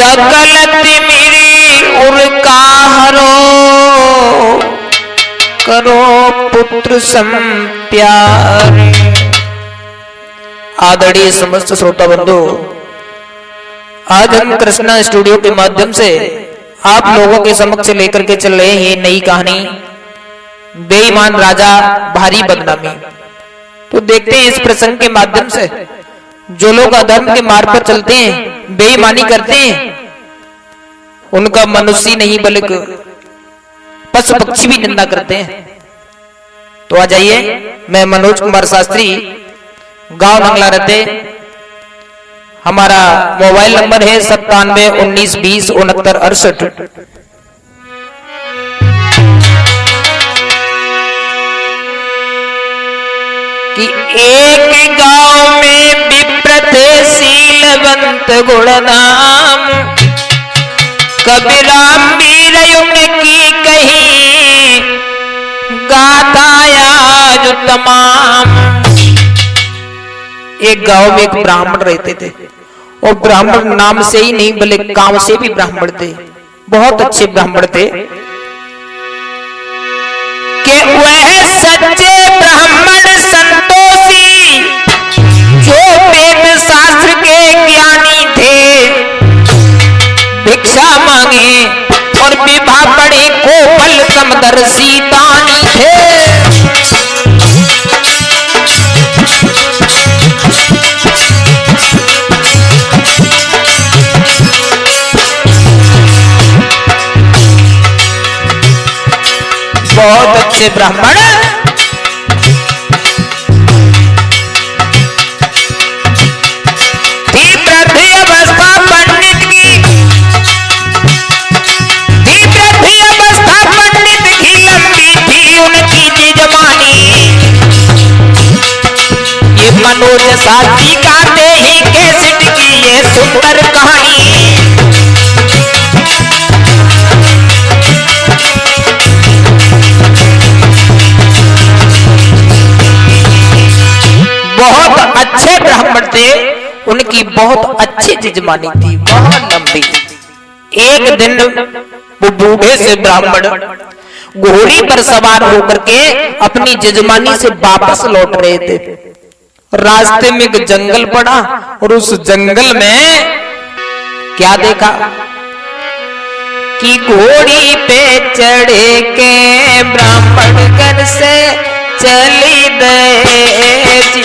सकल तिमिरी उर्का हरो करो पुत्र सम प्यारे। आदरणीय समस्त श्रोता बंधु, आज हम कृष्णा स्टूडियो के माध्यम से आप लोगों के समक्ष लेकर के चल रहे हैं ये नई कहानी बेईमान राजा भारी बदनामी। तो देखते हैं इस प्रसंग के माध्यम से जो लोग अधर्म के मार्ग पर चलते हैं, बेईमानी करते हैं, उनका मनुष्य नहीं बल्कि पशु पक्षी भी निंदा करते हैं। तो आ जाइए, मैं मनोज कुमार शास्त्री, गांव नंगला रहते, हमारा मोबाइल नंबर है 9719206968। कि एक गांव में विप्र थे शीलवंत गुणनाम, कबीराम वीर उनकी कही गाथाया जो तमाम। एक गांव में एक ब्राह्मण रहते थे, और ब्राह्मण नाम से ही नहीं बल्कि काम से भी ब्राह्मण थे, बहुत अच्छे ब्राह्मण थे। कि वह सच्चे ब्राह्मण संतोषी जो वेद शास्त्र के ज्ञानी थे, भिक्षा मांगे और विवाह पढ़े को फल समदर्शी दानी थे। बहुत अच्छे ब्राह्मण थी। वृद्धि अवस्था पंडित की, थी वृद्धि अवस्था पंडित की, लंबी थी उनकी जिजमानी। ये मनोज शास्त्री गाते ही कैसेट की ये सुंदर कहानी। बहुत अच्छे ब्राह्मण थे, उनकी बहुत अच्छी जिजमानी थी, बहुत लंबी। एक दिन वो बूढ़े से ब्राह्मण घोड़ी पर सवार होकर के अपनी जिजमानी से वापस लौट रहे थे। रास्ते में एक जंगल पड़ा, और उस जंगल में क्या देखा कि घोड़ी पे चढ़े के ब्राह्मण घर से चली गए जी।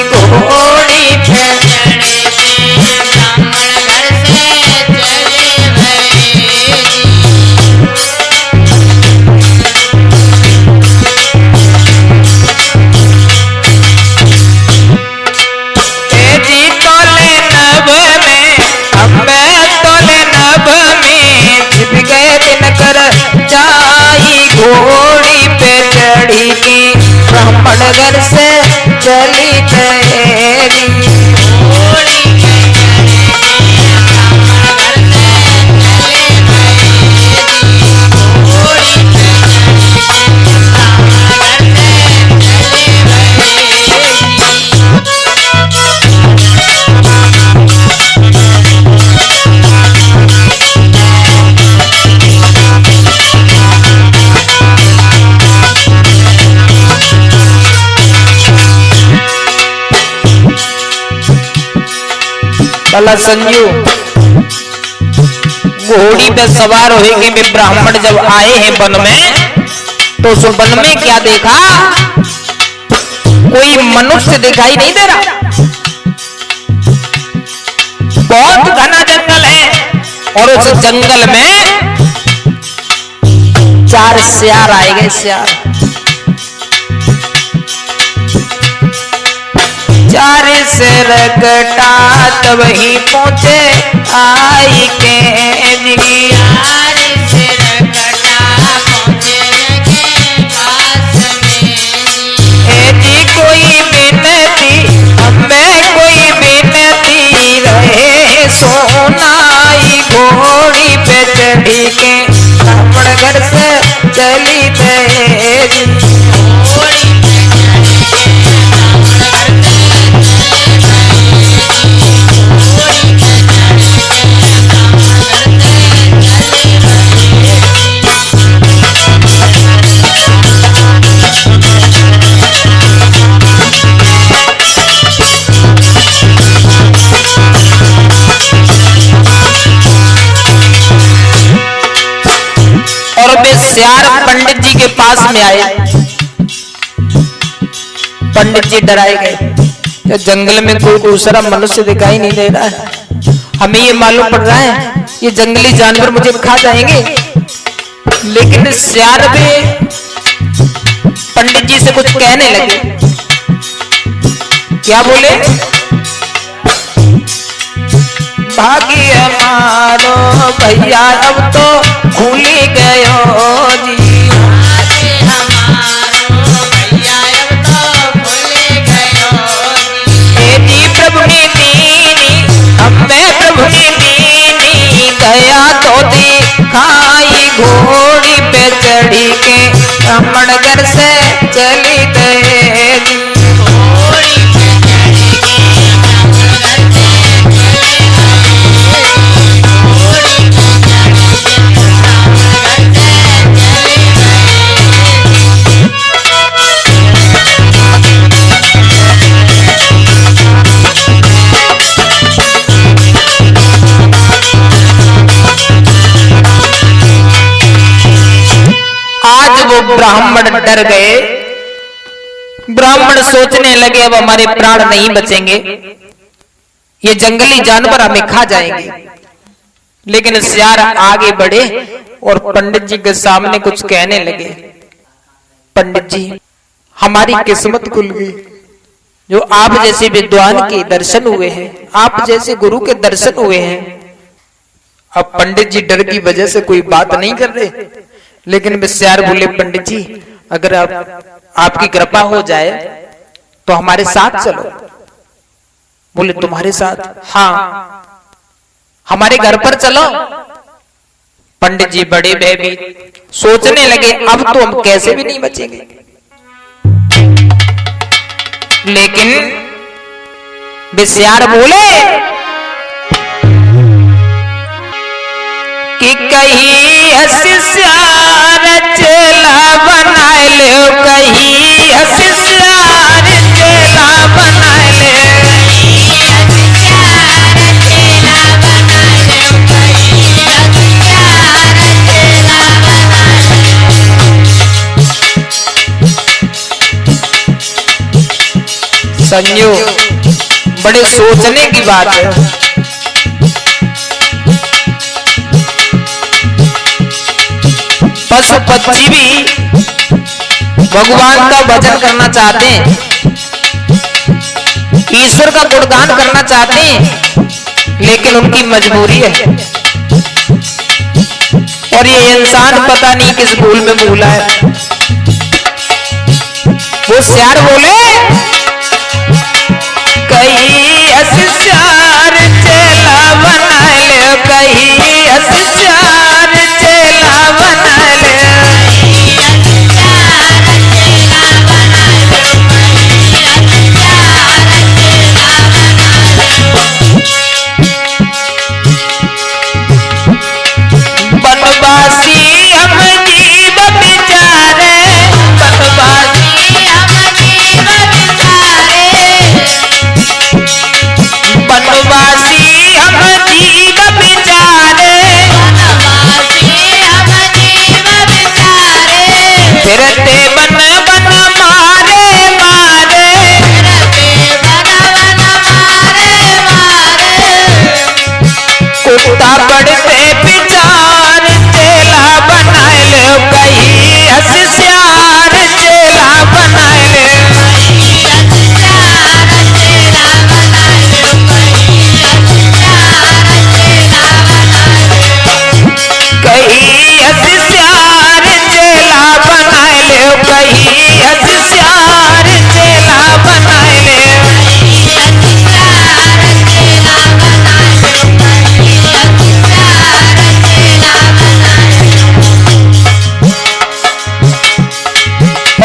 घोड़ी पे चढ़े के ब्राह्मण घर से चली गए जी। तोले नभ में अम्बे तोले नभ में छिप गए दिन कर जाई। घोड़ी पे चढ़ी की ब्राह्मण घर से चली गएगी। घोड़ी पे चढ़ी ब्राह्मण घर से चली गएगी। घोड़ी पे चढ़ी ब्राह्मण घर से चली संजू घोड़ी पे सवार होके भी ब्राह्मण जब आए हैं वन में, तो उस वन में क्या देखा, कोई मनुष्य दिखाई नहीं दे रहा। बहुत घना जंगल है, और उस जंगल में 4 सियार आए गए। सियार 4 सिर कटा तब ही पहुंचे आई के जी। 4 सिर कटा पहुंचे के पास में जी। कोई बिनती हमें कोई बिनती रहे सोनाई। घोड़ी पे चढ़ी के ब्राह्मण घर से चली गए जी। घोड़ी पे चढ़ी के ब्राह्मण घर से चली गए। घोड़ी पे चढ़ी के ब्राह्मण पास में आए। पंडित जी डराए गए, जंगल में कोई दूसरा मनुष्य दिखाई नहीं दे रहा है, हमें ये मालूम पड़ रहा है ये जंगली जानवर मुझे खा जाएंगे। लेकिन सियार भी पंडित जी से कुछ कहने लगे। क्या बोले? भाग्य हमारो भैया अब तो भूल गयो जी, गया तो दिखाई घोड़ी पे चढ़ी के ब्राह्मण घर से चली गए। आज वो ब्राह्मण डर गए। ब्राह्मण सोचने लगे अब हमारे प्राण नहीं बचेंगे, ये जंगली जानवर हमें खा जाएंगे। लेकिन सियार आगे बढ़े और पंडित जी के सामने कुछ कहने लगे। पंडित जी, हमारी किस्मत खुल गई, जो आप जैसे विद्वान के दर्शन हुए हैं, आप जैसे गुरु के दर्शन हुए हैं। अब पंडित जी डर की वजह से कोई बात नहीं कर रहे, लेकिन सियार बोले, पंडित जी अगर आपकी कृपा हो जाए तो हमारे साथ चलो। बोले, तुम्हारे साथ? हाँ, हमारे घर पर चलो। पंडित जी बड़े भयभीत सोचने लगे अब तो हम कैसे भी नहीं बचेंगे। लेकिन सियार बोले कि कहीं हसियार चेला बना लो, कहीं हसियार चेला बना ले। संजो, बड़े सोचने की बात है। पशु पक्षी भी भगवान का भजन करना चाहते हैं, ईश्वर का गुणगान करना चाहते हैं, लेकिन उनकी मजबूरी है। और ये इंसान पता नहीं किस भूल में भूला है। वो सियार बोले, कहीं हसियार चेला बना ले, कहीं हसियार चेला बना ले। बनवासी हम जीव बिचारे, बनवासी हम जीव बिचारे, बनवासी हम जीव बिचारे, बनवासी हम जीव बिचारे। फिरते बन बन मारे मारे, फिरते बन बन मारे मारे। कुत्ता पड़ते विचार चेला बना लो, कहीं हसियार चेला बना ले। कहीं हसियार चेला बना लो, कहीं हसियार चेला बना ले।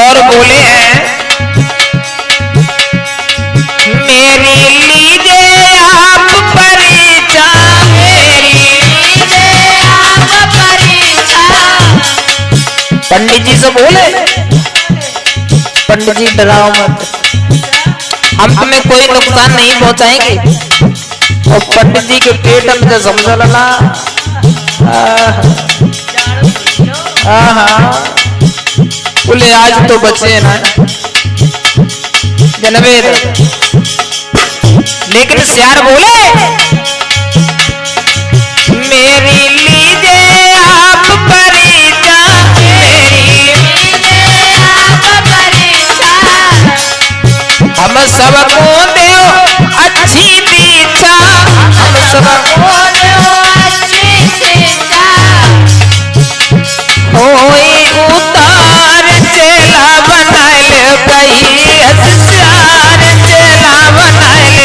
और बोले हैं, मेरी लीजिए आप परीक्षा, मेरी लीजिए आप परीक्षा। पंडित जी से बोले, पंडित जी डराओ मत, हम तुम्हें कोई नुकसान नहीं पहुंचाएंगे। और पंडित जी के पेट में समझ लला, बोले आज तो बचे ना जनवेद, लेकिन सियार बोले मेरी लीजिए आप परीक्षा, हम सबको दो अच्छी दीक्षा, हम सबको दो अच्छी दीक्षा, होई उतार चेला बनाए कही हसियार चेला बनाए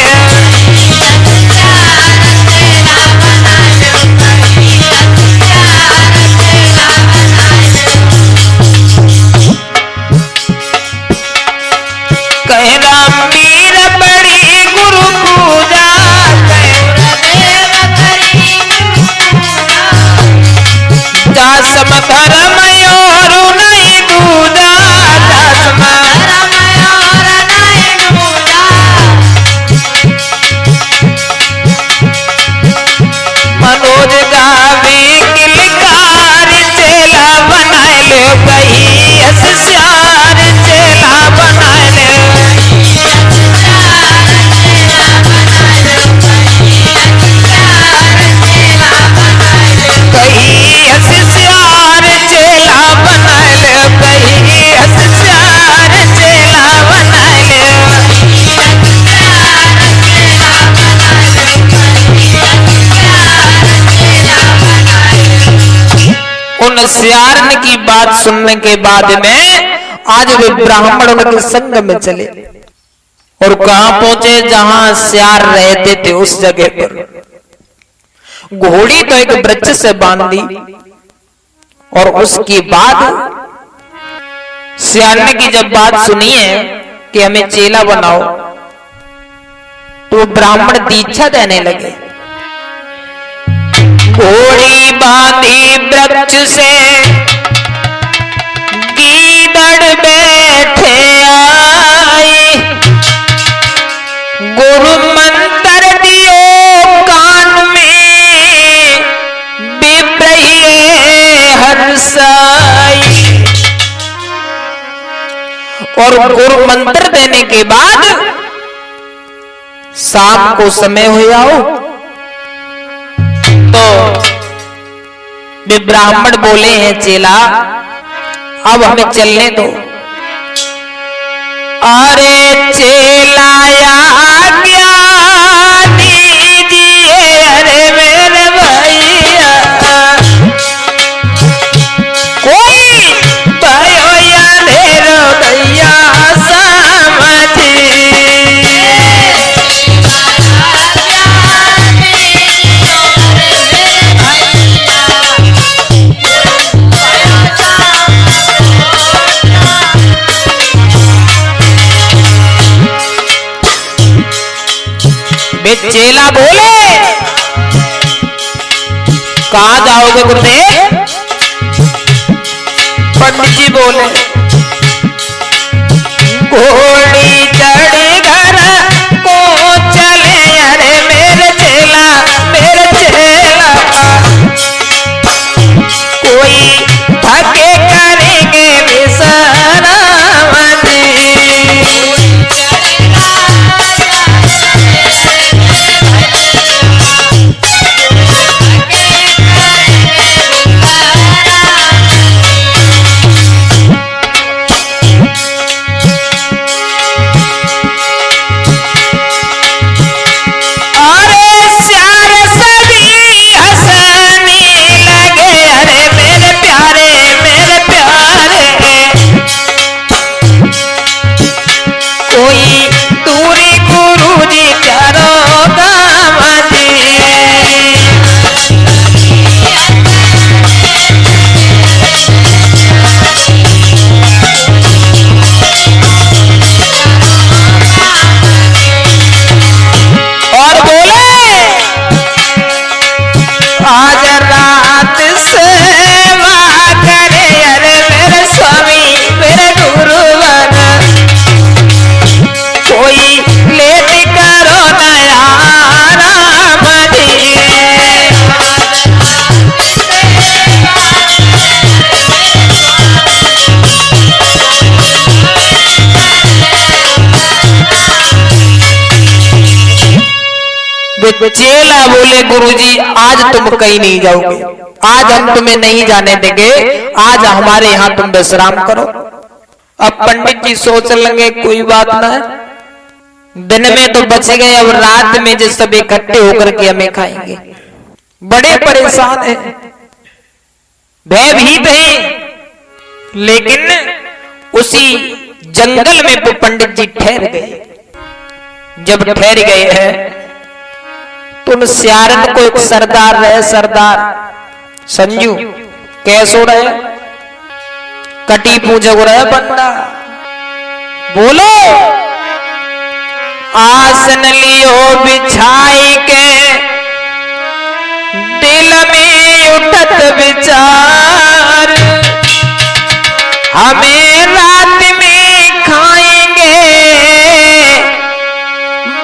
सियारन की बात सुनने के बाद में आज वे ब्राह्मण उनके संग में चले और कहां पहुंचे जहां सियार रहते थे उस जगह पर घोड़ी तो एक वृक्ष से बांध दी और उसके बाद सियार की जब बात सुनी है कि हमें चेला बनाओ तो ब्राह्मण दीक्षा देने लगे। घोड़ी बांधी वृक्ष से गीदड़ बैठे आए, गुरु मंत्र दियो कान में बिप्रहिए हर्षाई। और गुरु मंत्र देने के बाद शाम को समय हो आओ तो वे ब्राह्मण बोले हैं चेला अब हमें चलने दो। अरे चेला आज्ञा दीजिए, अरे मेरे भैया कोई भयो या ढेरो भैया समझी। चेला बोले कहां जाओगे गुरुदेव? पंडित जी बोले घोड़ी चढ़ी घर को चले, अरे मेरे चेला कोई थके करेंगे विश्राम। चेला बोले गुरुजी आज तुम कहीं नहीं जाओगे, आज हम तुम्हें नहीं जाने देंगे, आज हमारे यहाँ तुम विश्राम करो। अब पंडित जी सोच लेंगे कोई बात ना है, दिन में तो बच गए, अब रात में जो सब इकट्ठे होकर के हमें खाएंगे। बड़े परेशान हैं, भयभीत हैं। लेकिन उसी जंगल में वो पंडित जी ठहर गए। जब ठहर गए हैं तो उन सियारन को एक सरदार रहे, सरदार संजू कैसो रहे, कटी पूजक रहे बंदा। बोलो आसन लियो बिछाई के, दिल में उठत विचार, हमें रात में खाएंगे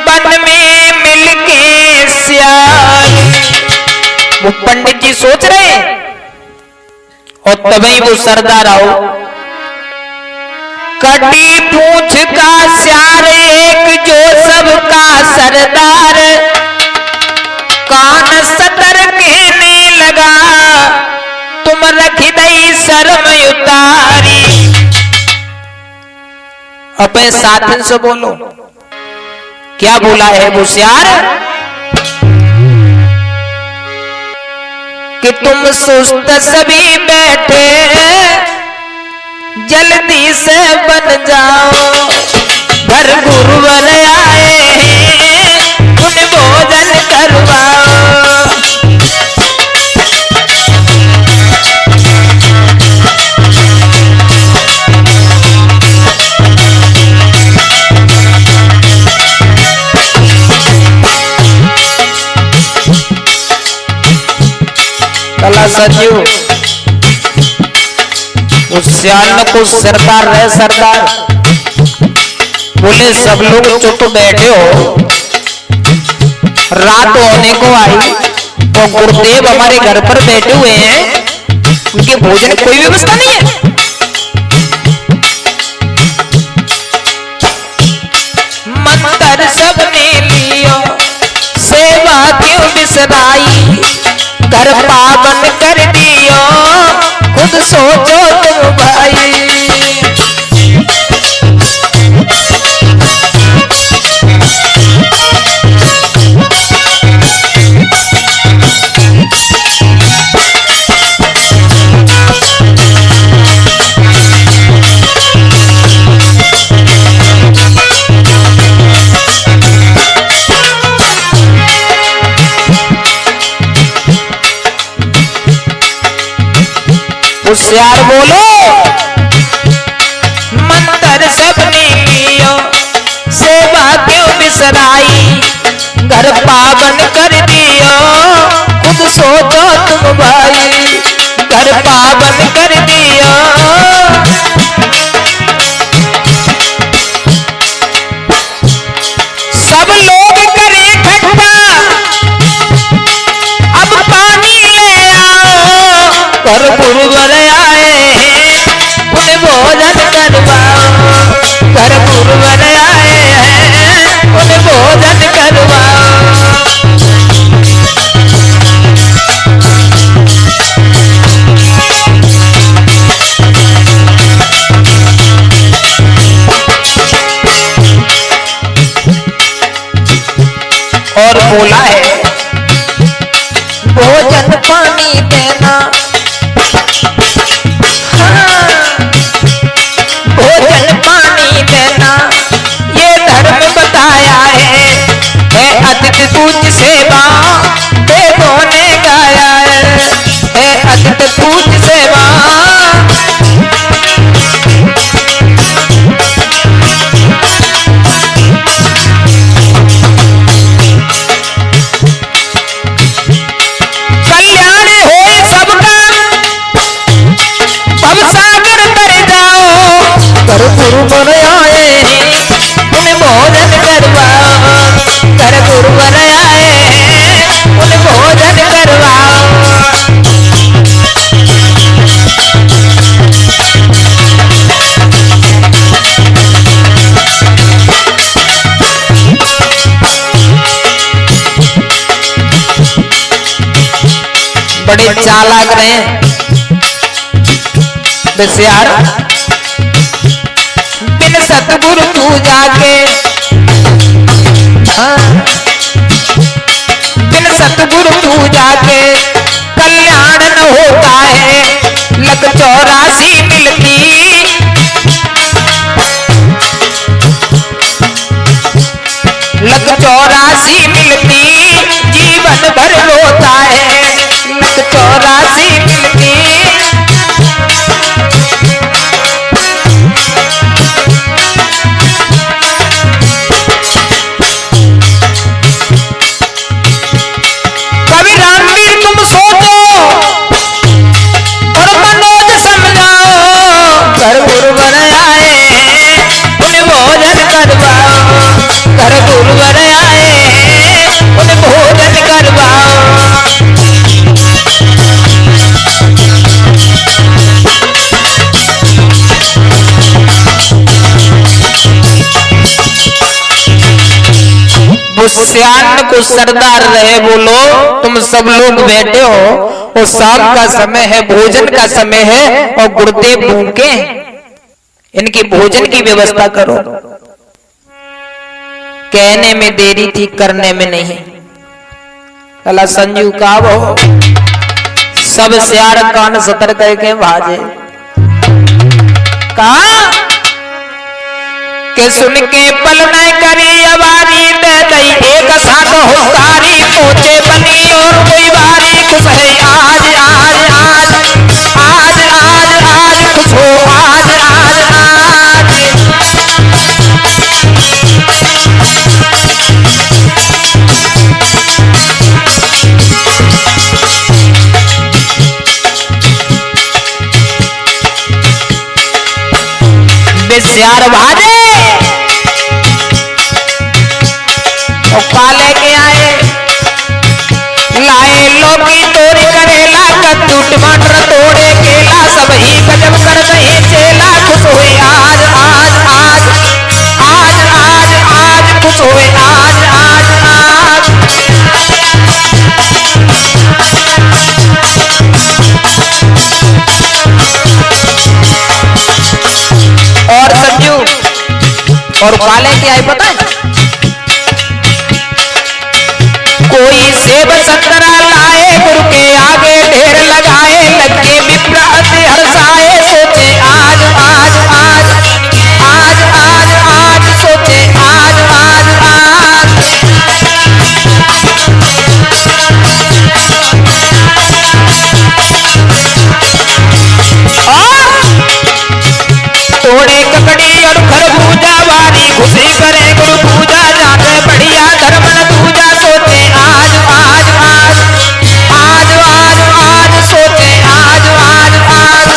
वन में मिलके सियार। वो पंडित जी सोच रहे और तभी वो सरदार आओ। कटी पूछ का सियार एक जो सबका सरदार, कान सतर कहने लगा तुम रख दई शर्म उतारी। अपने साथन से बोलो क्या बोला है वो सियार कि तुम सुस्त सभी बैठे जल्दी से बन जाओ, घर गुरुवर आए उन्हें भोजन करवाओ। कला संजू उस सियाल को सरदार रहे, सरदार बोले सब लोग चुप बैठे हो, रात होने को आई तो गुरुदेव हमारे घर पर बैठे हुए हैं, उनके भोजन की कोई व्यवस्था नहीं है। मंत्र सबने लियो सेवा क्यों बिसराई, घर पावन कर दियो खुद सोचो तुम भाई। होशियार बोलो मंत्र सबने लियो सेवा क्यों बिसराई, घर पावन कर दियो खुद सोचो तुम भाई, घर पावन कर दियो। सब लोग करे इकट्ठा अब पानी ले आओ, घर गुरुवर भोजन करवाओ, घर गुरुवर आए हैं उन्हें भोजन करवाओ। और बोला है भोजन पानी देना, भोजन पानी देना ये धर्म बताया है अतिथि पूज सेवा वेदों ने गाया है अतिथि पूज सेवा। कल्याण हो सबका भवसागर तर जाओ, घर गुरुवर आए उन्हें भोजन करवाओ, घर गुरुवर आए बड़े चालाक रहे बसियार। बिन सतगुरु तू जाके, बिन सतगुरु तू जाके कल्याण न होता है। लग 84 मिलती, लग 84 मिलती जीवन भर रोता है। लग 84 मिलती, कवि रामवीर तुम सोचो और मनोज समझाओ। घर गुरुवर आए उन्हें भोजन करवाओ, घर गुरुवर आए उन्हें भोजन करवाओ। बुस्यान को सरदार रहे बोलो, तुम सब लोग बैठे हो और शाम का समय है, भोजन का समय है और गुरुदेव भूखे, इनकी भोजन की व्यवस्था करो। कहने में देरी थी, करने में नहीं। कला संजू का वो सब सियार कान सतर करके भाजे। कहा के सुन के पल न करी अवारी दे गई एक साथ हुकारी। पहुंचे बनी और कोई बारी खुश है आज आज आज आज आज आज खुश हो आज आज आज। बेसियार भाजे और काले के आए, लाए लौकी तोरी करेला कद्दू टमाटर तोड़े केला। सब ही गजब कर गए चेला, खुश हुए आज आज आज आज आज आज खुश हुए आज आज आज। और संजू और काले के आए पता है, कोई सेब संतरा लाए गुरु के आगे ढेर लगाए। लगे विप्र अति हर्षाए, सोचे आज आज आज आज आज आज सोचे आज आज आज। तोड़े ककड़ी और खरबूजा वारी खुशी करे गुरु पूजा। जाके बढ़िया धर्म न पूजा, सोचे आज आज आज आज आज आज सोचे आज आज आज।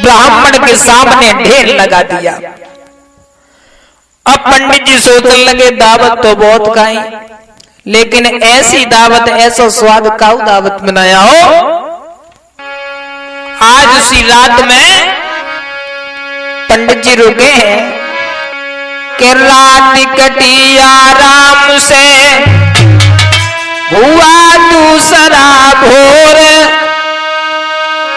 ब्राह्मण के सामने ढेर लगा दिया। अब पंडित जी सोचने लगे दावत तो बहुत खाई, लेकिन ऐसी दावत ऐसा स्वाद का दावत बनाया हो। आज उसी रात में पंडित जी रुके हैं कि रात कटी आराम से हुआ दूसरा भोर।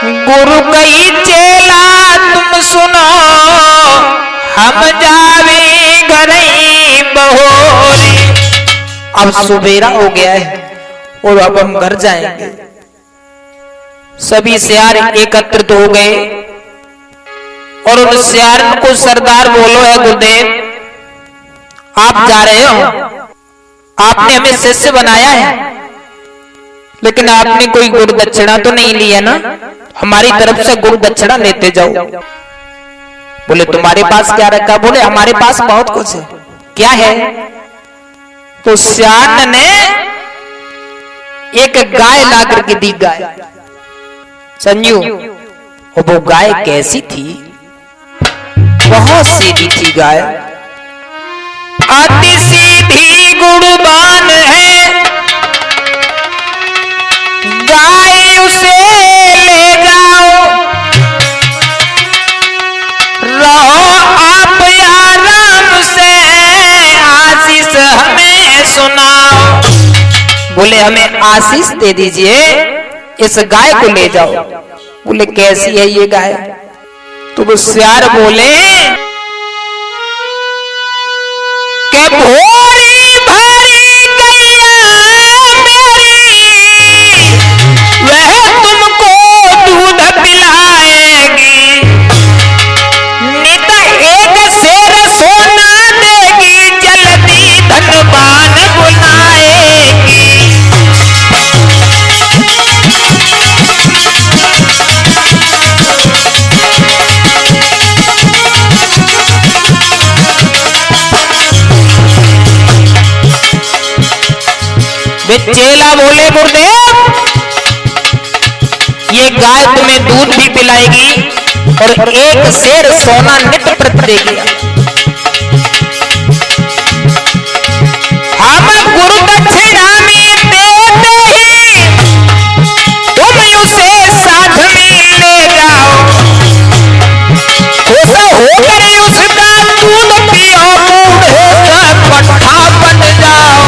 गुरु कही चेला तुम सुनो, हम जावे घर बहोरी। अब सुबेरा हो गया है और अब हम घर जाएंगे। सभी सियार एकत्रित हो गए और उन सियार को सरदार बोलो है गुरुदेव आप जा रहे हो, आपने हमें शिष्य बनाया है, लेकिन आपने कोई गुरु दक्षिणा तो नहीं लिया ना, हमारी तरफ से गुरु दक्षिणा लेते जाओ। बोले तुम्हारे पास क्या रखा? बोले हमारे पास बहुत कुछ है। क्या है? तो सियान ने एक गाय ला करके दी। गाय संजू, और वो गाय कैसी थी? बहुत सीधी थी गाय, अति सीधी गुणवान है गाय, उसे ले जाओ रहो आप आराम से, आशीष हमें सुनाओ। बोले हमें आशीष दे दीजिए, इस गाय को ले जाओ। बोले कैसी है ये गाय? तो वो सियार बोले के भोरी भारी गैया मेरी, वह तुमको दूध पिलाएगी, नित एक शेर सोना देगी, जल्दी धनवान बुलाएगी। चेला बोले गुरुदेव, ये गाय तुम्हें दूध भी पिलाएगी और एक शेर सोना नित्य प्रति देगी। हम गुरु दक्षिणा में देते हैं, तुम उसे साथ में ले जाओ, खुश होकर उसका दूध पियो, बूढ़े का पट्टा बन जाओ।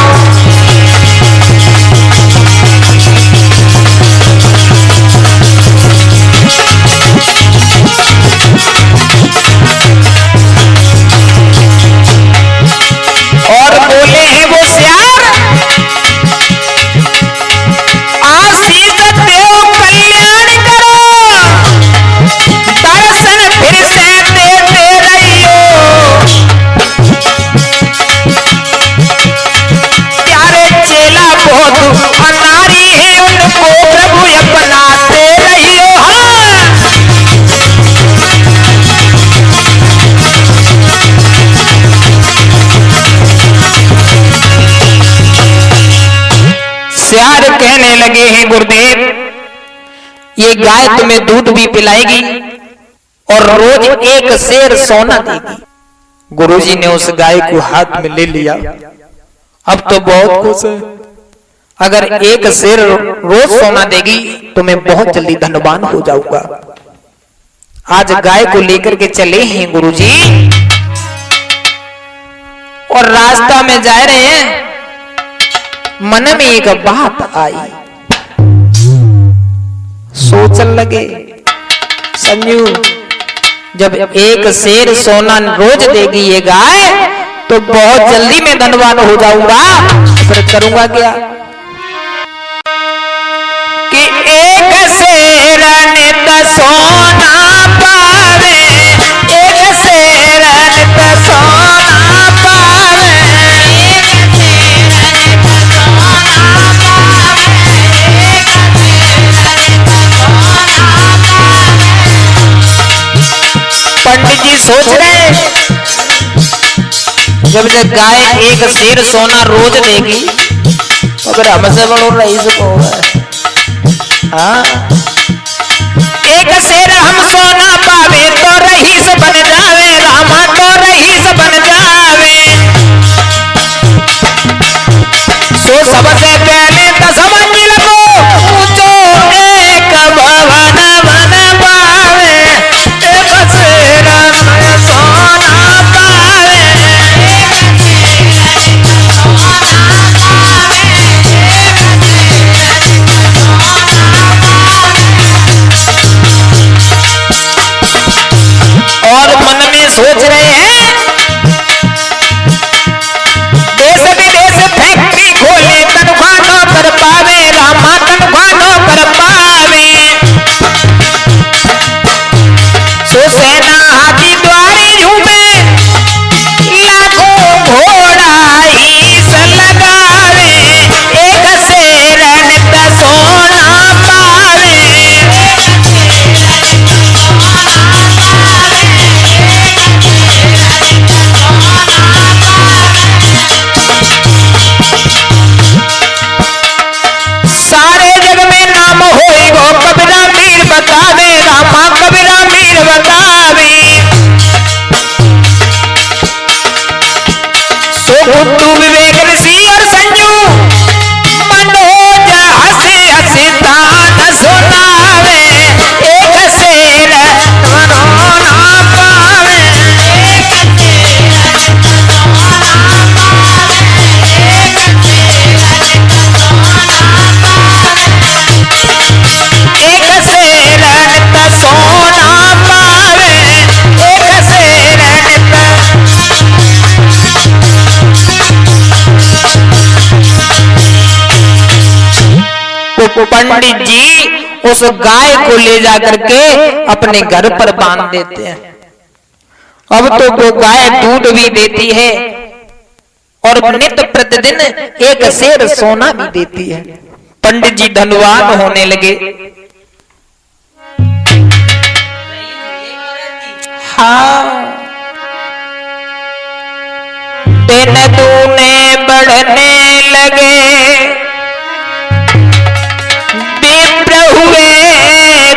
और बोले हैं वो सियार, आशीष देव कल्याण करो, दर्शन फिर से देते रहियो। प्यारे चेला बहुत अनारी है, उनको प्रभु अपनाते रहियो। सियार कहने लगे हैं गुरुदेव, ये गाय तुम्हें दूध भी पिलाएगी और रोज एक शेर सोना देगी। गुरुजी ने उस गाय को हाथ में ले लिया। अब तो बहुत खुश है, अगर एक शेर रोज सोना देगी तो मैं बहुत जल्दी धनवान हो जाऊंगा। आज गाय को लेकर के चले हैं गुरुजी और रास्ता में जा रहे हैं, मन में एक बात आई। सोचने लगे, संजू जब एक शेर सोना रोज देगी ये गाय तो बहुत जल्दी मैं धनवान हो जाऊंगा, फिर करूंगा क्या? कि एक शेर नित सोना पावे, एक शेर नित सोना पावे, पंडित जी सोच रहे जब जब गाय एक शेर सोना रोज देगी तो फिर हमसे बड़ो रईस को हाँ, एक शेर हम सोना पावे तो रईस बन जावे, रामा तो रईस बन जावे। सो सबसे पहले तो समझ लो, ऊंचो एक भवन बन पावे, एक शेर सोना पावे, और मन में सोच रहे हैं देश विदेश फैक्ट्री खोले, तनख्वाह न कर पावे, रामा तनख्वाह न कर पावे। सो सेना हाथी द्वारे झूमे, लाखों घोड़ा ईस लगावे, एक शेर नित सोना पावे। सारे जग में नाम होई गो कबीरा मीर बतावे, रामा कबीरा मीर बतावे। सो बुद्धू विवेक ऋषि और संजू मनोज हंसे हंसे तान सुनावे, एक शेर मनोना पावे, एक शेर मनोना पावे, एक पंडित जी उस गाय को ले जाकर के अपने घर पर बांध देते हैं। अब तो वो गाय दूध भी देती है और नित्य प्रतिदिन एक शेर सोना भी देती है। पंडित जी धनवान होने लगे। हाँ, दिन दूने बढ़ने लगे, विप्र हुए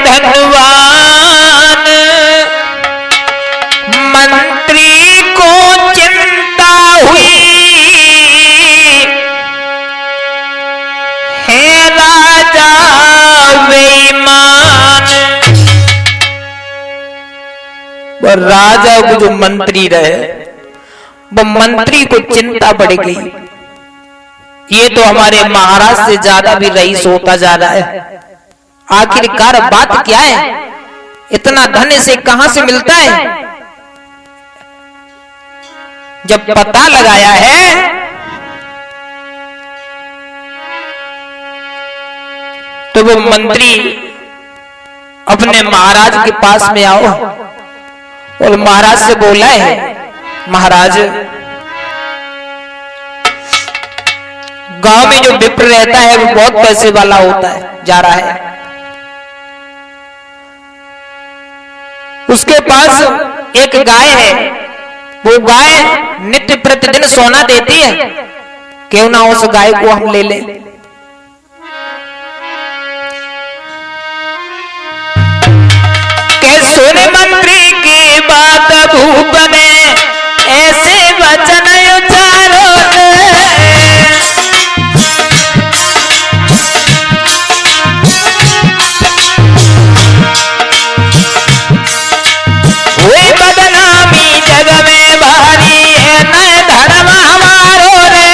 धनवान, मंत्री को चिंता हुई, हे राजा बेईमान। वो राजा को जो मंत्री रहे, वो मंत्री को चिंता बढ़ गई, ये तो हमारे महाराज से ज्यादा भी रईस होता जा रहा है। आखिरकार बात क्या है, इतना धन इसे कहां से मिलता है? जब पता लगाया है तो वो मंत्री अपने महाराज के पास में आओ और महाराज से बोला है, महाराज गांव में जो विप्र रहता है वो बहुत पैसे वाला होता है, जा रहा है, उसके पास एक गाय है, वो गाय नित्य प्रतिदिन सोना देती है, क्यों ना उस गाय को हम ले लें। सुन मंत्री की बात भूप ने ऐसे वचन उचारो, हुए बदनामी जग में भारी है, न धर्म हमारो रे।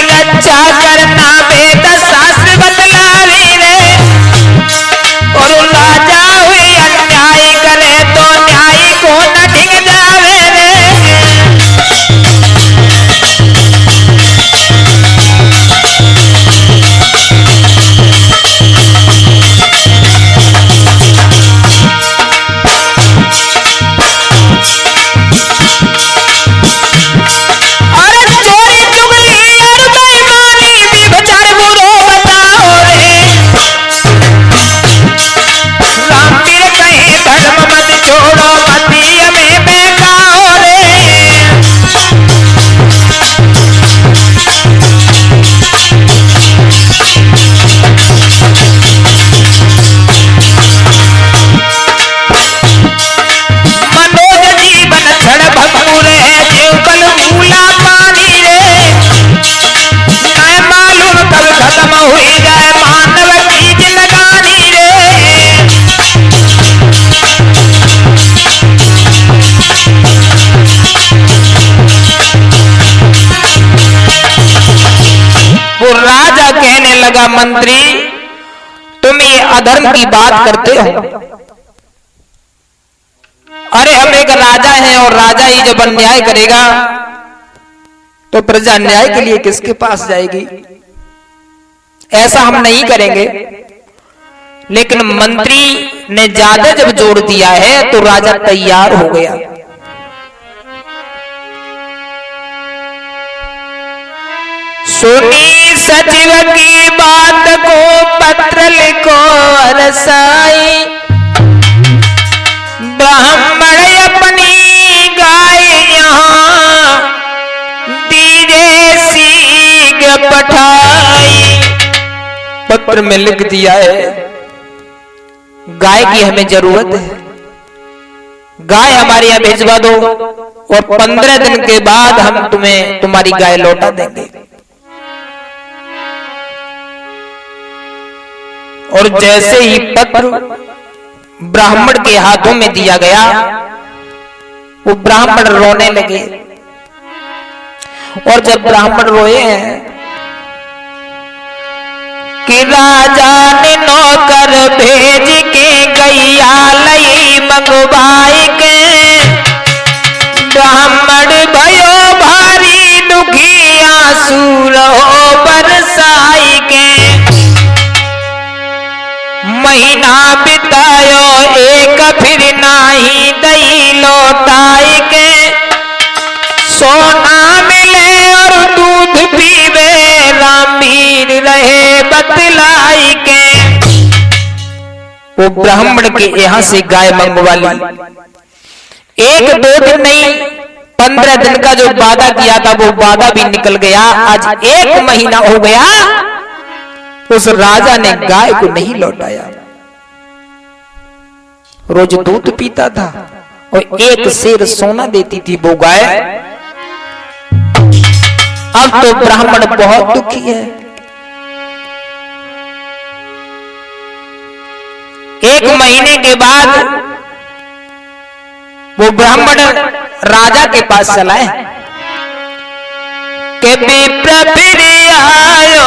रक्षा करना वेद शास्त्र बतलावे रे, और राजा हुई अन्याय करे तो न्याय को न ढिंग जावे रे। राजा कहने लगा, मंत्री तुम ये अधर्म की बात करते हो। अरे हम एक राजा हैं और राजा ही जब अन्याय करेगा तो प्रजा न्याय के लिए किसके पास जाएगी? ऐसा हम नहीं करेंगे। लेकिन मंत्री ने ज्यादा जब जोर दिया है तो राजा तैयार हो गया। सुनी सचिव की बात को पत्र लिखो रसाई, ब्राह्मण अपनी गाय यहाँ दीजे शीघ्र पठाई। पत्र में लिख दिया है, गाय की हमें जरूरत है, गाय हमारे यहाँ भिजवा दो और 15 दिन के बाद हम तुम्हें तुम्हारी गाय लौटा देंगे। और जैसे ही पत्र ब्राह्मण के हाथों में दिया गया, वो ब्राह्मण रोने लगे। और जब ब्राह्मण रोए हैं कि राजा ने नौकर भेज के गैया लई मंगवाई के, ब्राह्मण भयो भारी दुखिया सूर हो बरसाई के। महीना बितायो एक फिर नाही दई लौटाई के, सोना मिले और दूध पीवे रामीर रहे बतलाई के। वो ब्राह्मण के यहाँ से गाय मंगवा ली। एक दो दिन नहीं 15 दिन का जो वादा किया था वो वादा भी निकल गया। आज 1 महीना हो गया, उस राजा ने गाय को नहीं लौटाया। रोज दूध पीता था और 1 सेर सोना देती थी वो गाय। अब तो ब्राह्मण बहुत दुखी है। 1 महीने के बाद वो ब्राह्मण राजा के पास चला है कि विप्र फिर आयो,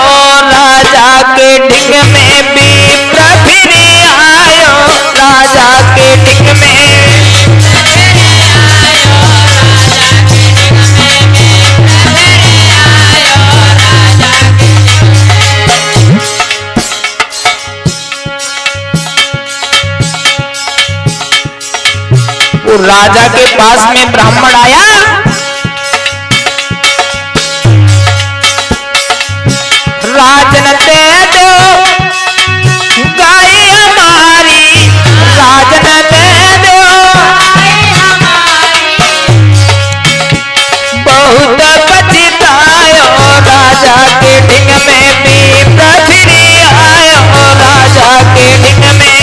राजा के ढिंग में विप्र फिर आयो, राजा के ढिंग में। वो राजा के पास में ब्राह्मण आया, राजन दे दो गाय हमारी, राजन दे दो बहुत पछतायो, राजा के ढिंग में विप्र फिर आयो, राजा के ढिंग में।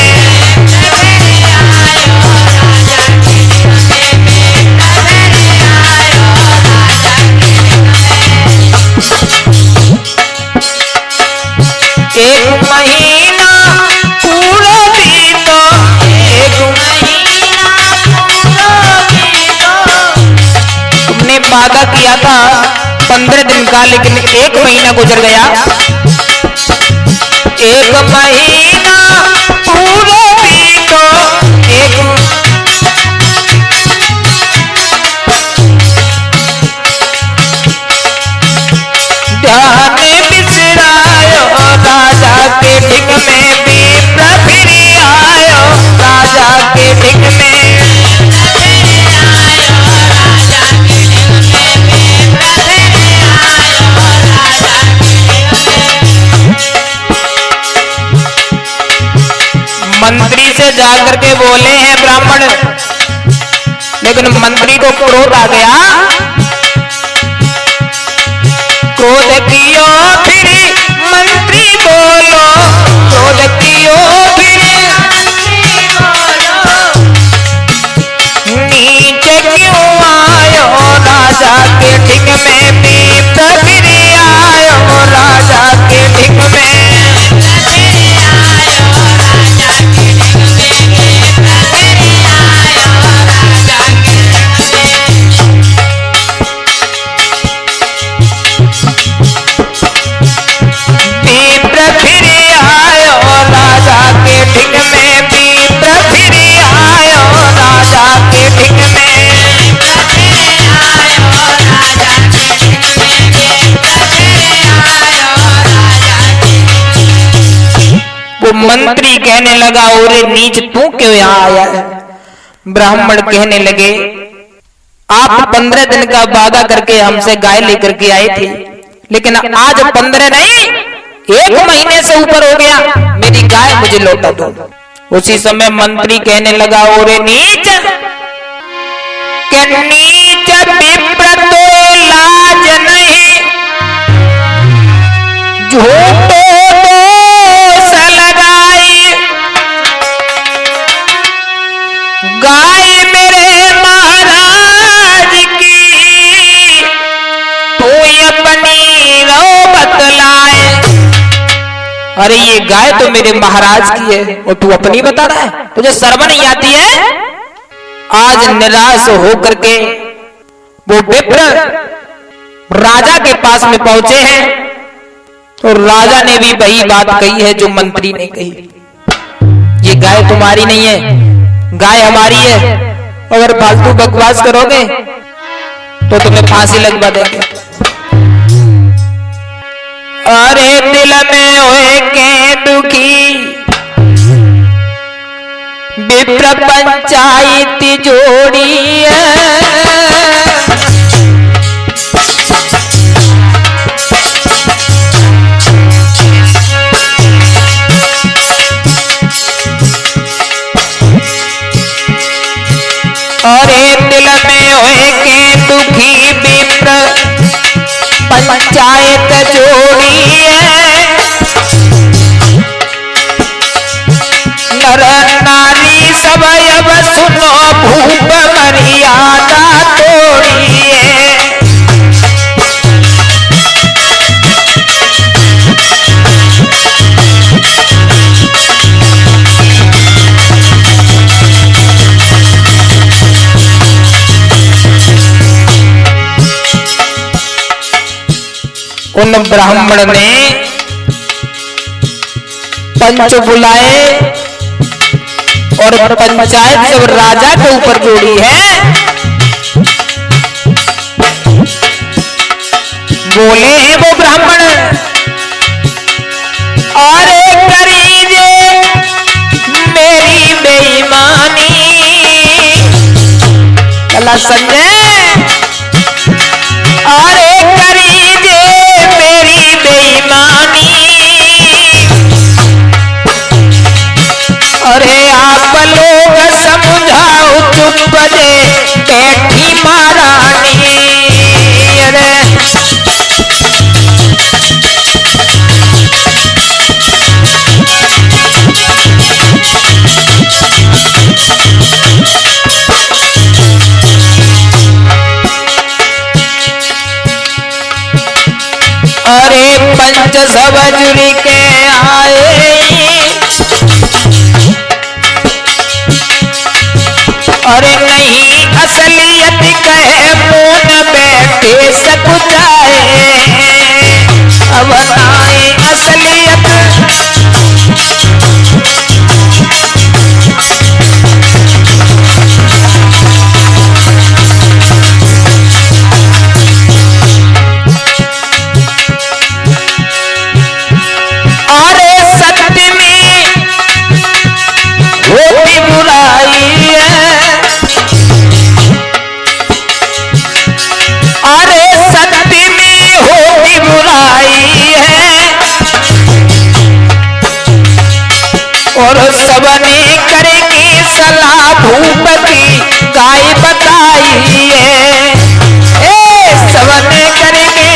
एक महीना पूरा बीतो, 1 महीना पूरा बीतो। तुमने वादा किया था 15 दिन का, लेकिन 1 महीना गुजर गया। 1 महीना पूरा बीतो, ध्यान बिसरायो, राजा के ढिंग में विप्र फिर आयो, राजा के ढिंग में। मंत्री से जाकर के बोले हैं ब्राह्मण, लेकिन मंत्री को क्रोध आ गया। क्रोध कियो फिर मंत्री बोलो, क्रोध कियो फिर मंत्री बोलो, नीचे क्यों आयो, राजा के ढिंग में विप्र फिर आयो, राजा के ढिंग में। मंत्री कहने लगा, ओरे नीच तू क्यों यहाँ आया है? ब्राह्मण कहने लगे, आप 15 दिन का वादा करके हमसे गाय लेकर के आए थे, लेकिन आज 15 नहीं 1 महीने से ऊपर हो गया, मेरी गाय मुझे लौटा दो। उसी समय मंत्री कहने लगा, ओरे नीच, के नीच विप्र तो लाज नहीं, झूठो दोष लगाई, गाय मेरे महाराज की तू अपनी रो बतलाए। अरे ये गाय तो मेरे महाराज की है और तू अपनी बता रहा है, तुझे शर्म नहीं आती है? आज निराश होकर के वो विप्र राजा के पास में पहुंचे हैं, तो राजा ने भी वही बात कही है जो मंत्री ने कही। ये गाय तुम्हारी नहीं है, गाय हमारी है। अगर फालतू बकवास करोगे तो तुम्हें फांसी लगवा देंगे। अरे दिल में होए के दुखी विप्र पंचायत जोड़ी है। अरे दिल में होए के दुखी विप्र पंचायत जोड़ी है। नर नारी सब अब सुनो भूप मर्यादा तोड़ी है। उन ब्राह्मण ने पंच बुलाए और पंचायत जब राजा के ऊपर जोड़ी है, बोले हैं वो ब्राह्मण, अरे करीजे मेरी बेईमानी। कला संजय, अरे करीजे मेरी बेईमानी। अरे आप लोग समझाओ चुप दे बैठी महारानी। अरे अरे पंच सब जुड़ी के आए, अरे नहीं असलियत कहे मोन बैठे सकुचाए। अब नाए असलियत और सबने करेंगे सलाह भूप की गाय बताई है। सबने करेंगे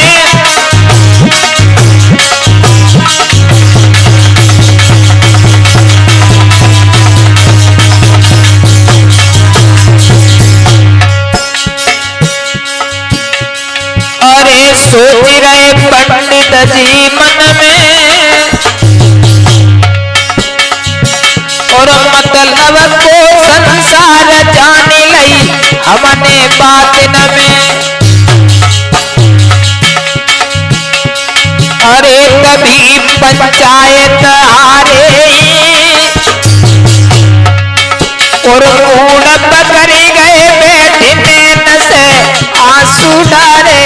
अरे सोच रहे पंडित जी मन में, और मतलब को संसार जाने लई हमने बात न में। अरे कभी पंचायत हारे और ऊन पकड़ गए बैठने न से आंसू डारे।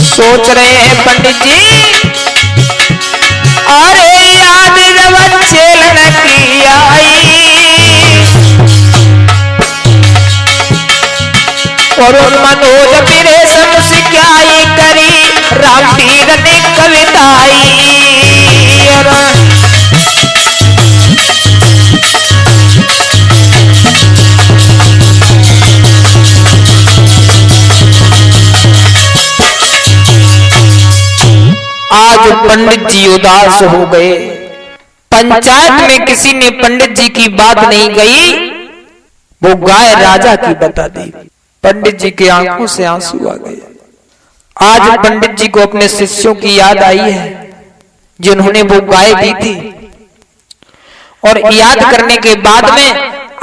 सोच रहे हैं पंडित जी, अरे याद जब चेलन की आई, और मनोज फिरे समस्याई करी रामपीर ने कविताई। आज पंडित जी उदास हो गए। पंचायत में किसी ने पंडित जी की बात नहीं कही, वो गाय राजा की बता दी। पंडित जी की आंखों से आंसू आ गए। आज पंडित जी को अपने शिष्यों की याद आई है जिन्होंने वो गाय दी थी, और याद करने के बाद में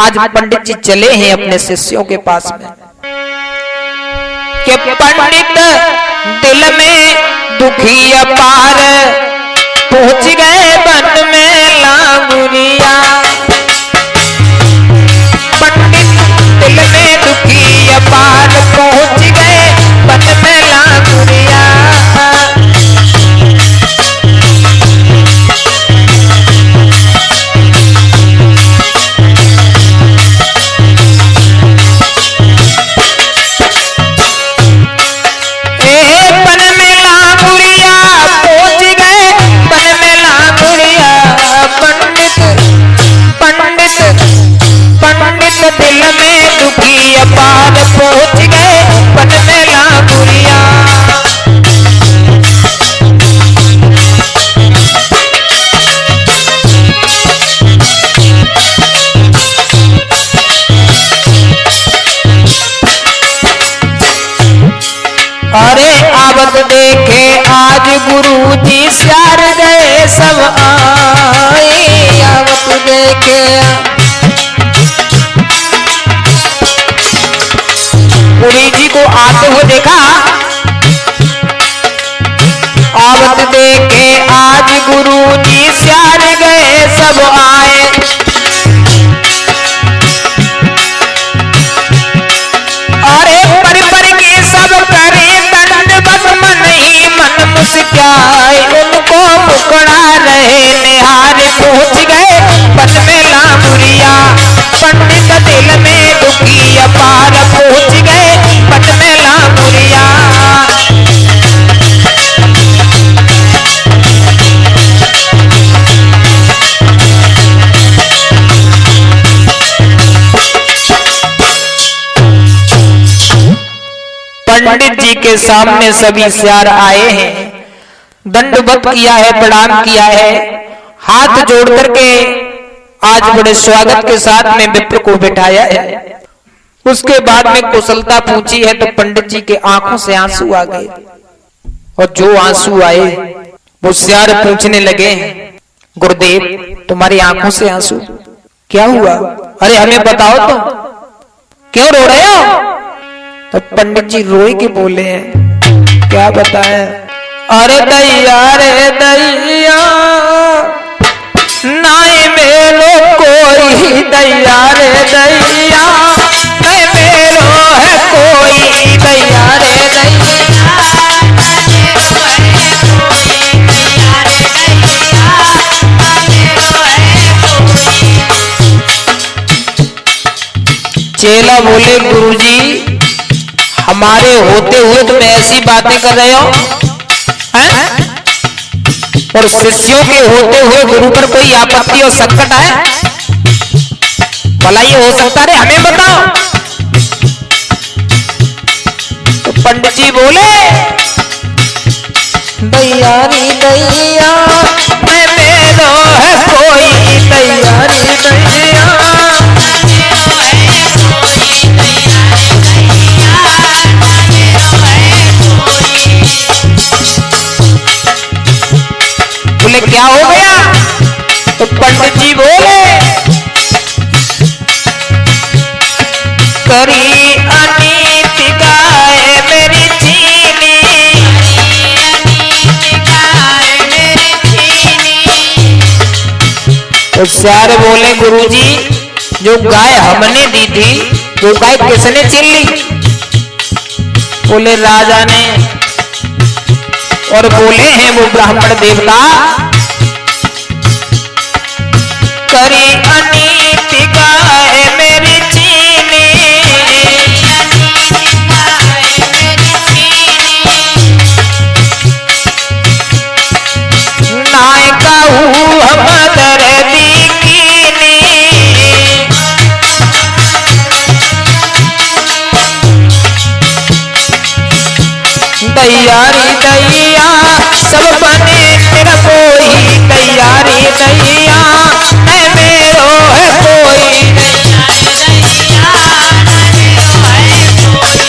आज पंडित जी चले हैं अपने शिष्यों के पास में कि पंडित दिल में दुखी अपार पहुंच गए वन में लांगुरिया। पंडित दिल में दुखी अपार पहुंच गए वन में लांगुरिया। दिल में दुखी अपार पहुंच गए वन में लांगुरिया। अरे आवत देखे आज गुरु जी स्यार गए सब आए। आवत देखे गुरु जी को आते हुए देखा। आवत देखे आज गुरु जी स्यार गए सब आए। अरे पर के सब करे दंडवत मन ही मन मुस्काए। उनको मुकड़ा रहे निहार पहुंच गए वन में लांगुरिया। पंडित दिल में दुखी अपार पहुंच गए वन में लांगुरिया। पंडित जी के सामने सभी स्यार आए हैं, दंडवत किया है, प्रणाम किया है, हाथ जोड़ करके आज बड़े स्वागत के साथ में विप्र को बिठाया है। उसके बाद में कुशलता पूछी है तो पंडित जी के आंखों से आंसू आ गए, और जो आंसू आए वो स्यार पूछने लगे, गुरुदेव तुम्हारी आंखों से आंसू क्या हुआ? अरे हमें बताओ तो, क्यों रो रहे हो? तो पंडित जी रोए के बोले हैं, क्या बताए? अरे दैया रे दैया नाई मेलो कोई, दैया रे दैया नाई मेलो है कोई, दैया रे दैया चेला बोले गुरुजी हमारे होते हुए तुम ऐसी बातें कर रहे हो हैं? और शिष्यों के होते हुए गुरु पर कोई आपत्ति और संकट है? भला ये हो सकता है? हमें बताओ। तो पंडित जी बोले दैया रे दैया मैं मेरो है कोई, दैया रे दैया बोले क्या हो गया? तो पंडित जी बोले करी अनीति गाय मेरी चीनी, तो सारे बोले गुरुजी जो गाय हमने दी थी वो गाय किसने छीन ली? बोले राजा ने, और बोले हैं वो ब्राह्मण देवता करी अनीति गाय मेरी चीनी, नाय कहूँ हम दर्दी कीनी, दैया रे दैया सब बने तेरा कोई, दैया रे दैया है मेरो है कोई, दैया रे दैया है मेरो है कोई।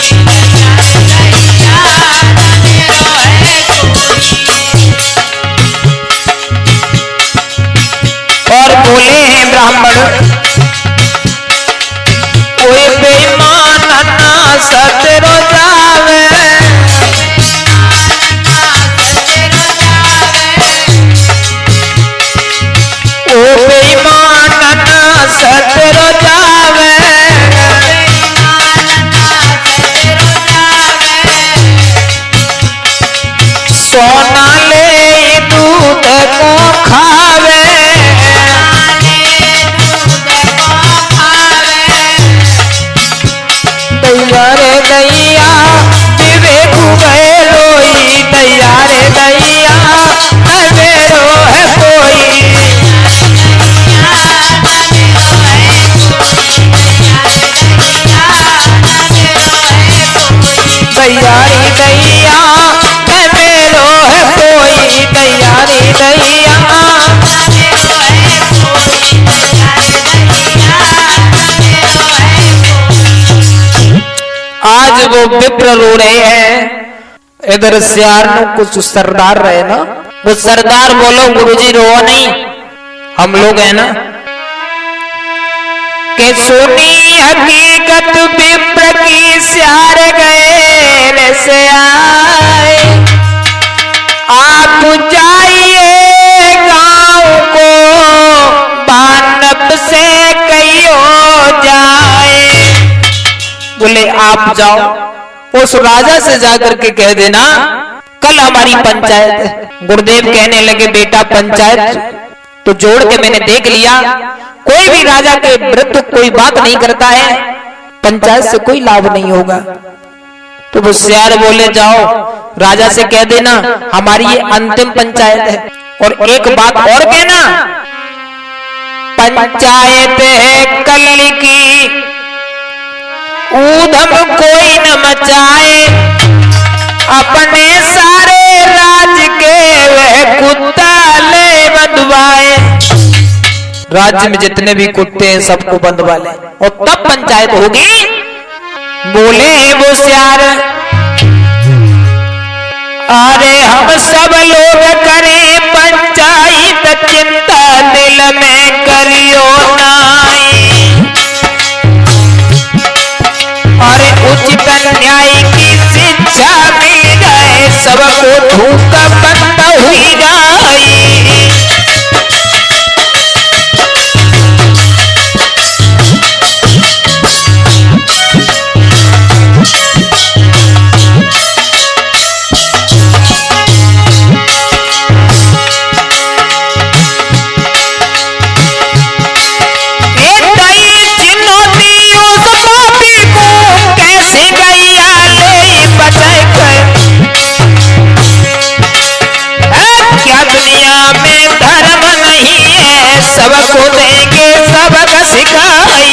ब्राह्मण कोई बेईमान ना सतरो जावे, ओ बेईमान ना सतरो जावे, सोना ले दूध को खावे, दैया रे दैया विवेक गए लोई, दैया रे दैया नवेरो है कोई, दैया रे दैया नवेरो है कोई, दैया रे दैया। आज वो विप्र रो रहे हैं, इधर सियार कुछ सरदार रहे ना, वो सरदार बोलो गुरुजी रो नहीं, हम लोग है ना के सुनी हकीकत विप्र की सियार गए से आए, आप जाइए गांव को बानब से कहियो जाए, बोले आप जाओ उस राजा से जाकर के कह देना कल हमारी पंचायत है। गुरुदेव कहने लगे बेटा पंचायत तो जोड़ के मैंने देख लिया, कोई भी राजा के विरुद्ध कोई बात नहीं करता है, पंचायत से कोई लाभ नहीं होगा। तो वो सियार बोले जाओ राजा से कह देना हमारी ये अंतिम पंचायत है, और एक बात और कहना पंचायत है कल की ऊधम कोई न मचाए, अपने सारे राज के वह कुत्ता ले बंधवाए, राज्य में जितने भी कुत्ते हैं सबको बंधवा ले और तब पंचायत होगी। बोले वो सियार अरे हम सब लोग करें पंचायत, चिंता दिल में करियो नाई, अरे उचित न्याय की शिक्षा मिल जाए, सबको धूप बंद हुई जाए। सबको देंगे सबक सिखाई,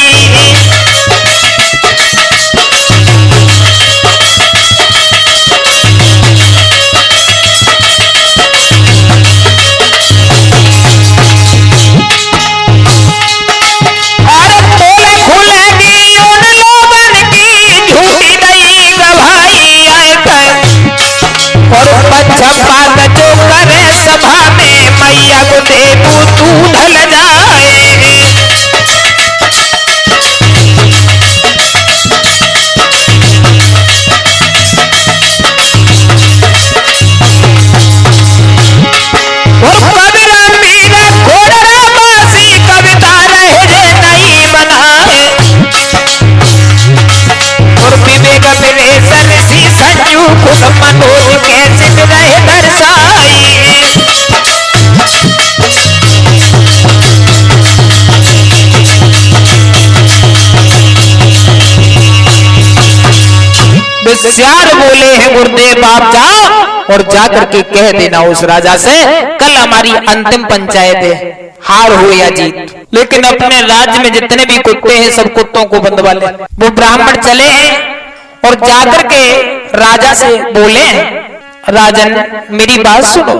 और पोल खुलेगी उन लोगन की झूठी नहीं गवाही आए, और पक्षपात जो करे सभा में मैया को देबू तू ढल जाए। और कबीरा मीरा घोड़ा बासी कविता रहे जे नहीं बनाए, और विवेक विवेचन सी संजू खुद मनोज के सिद्ध रहे दर्शाई। सियार बोले हैं गुरुदेव आप जाओ और जाकर के कह देना उस राजा से कल हमारी अंतिम पंचायत है, हार हो या जीत, लेकिन अपने राज्य में जितने भी कुत्ते हैं सब कुत्तों को बंधवा ले। वो ब्राह्मण चले हैं और जाकर के राजा से बोले राजन मेरी बात सुनो,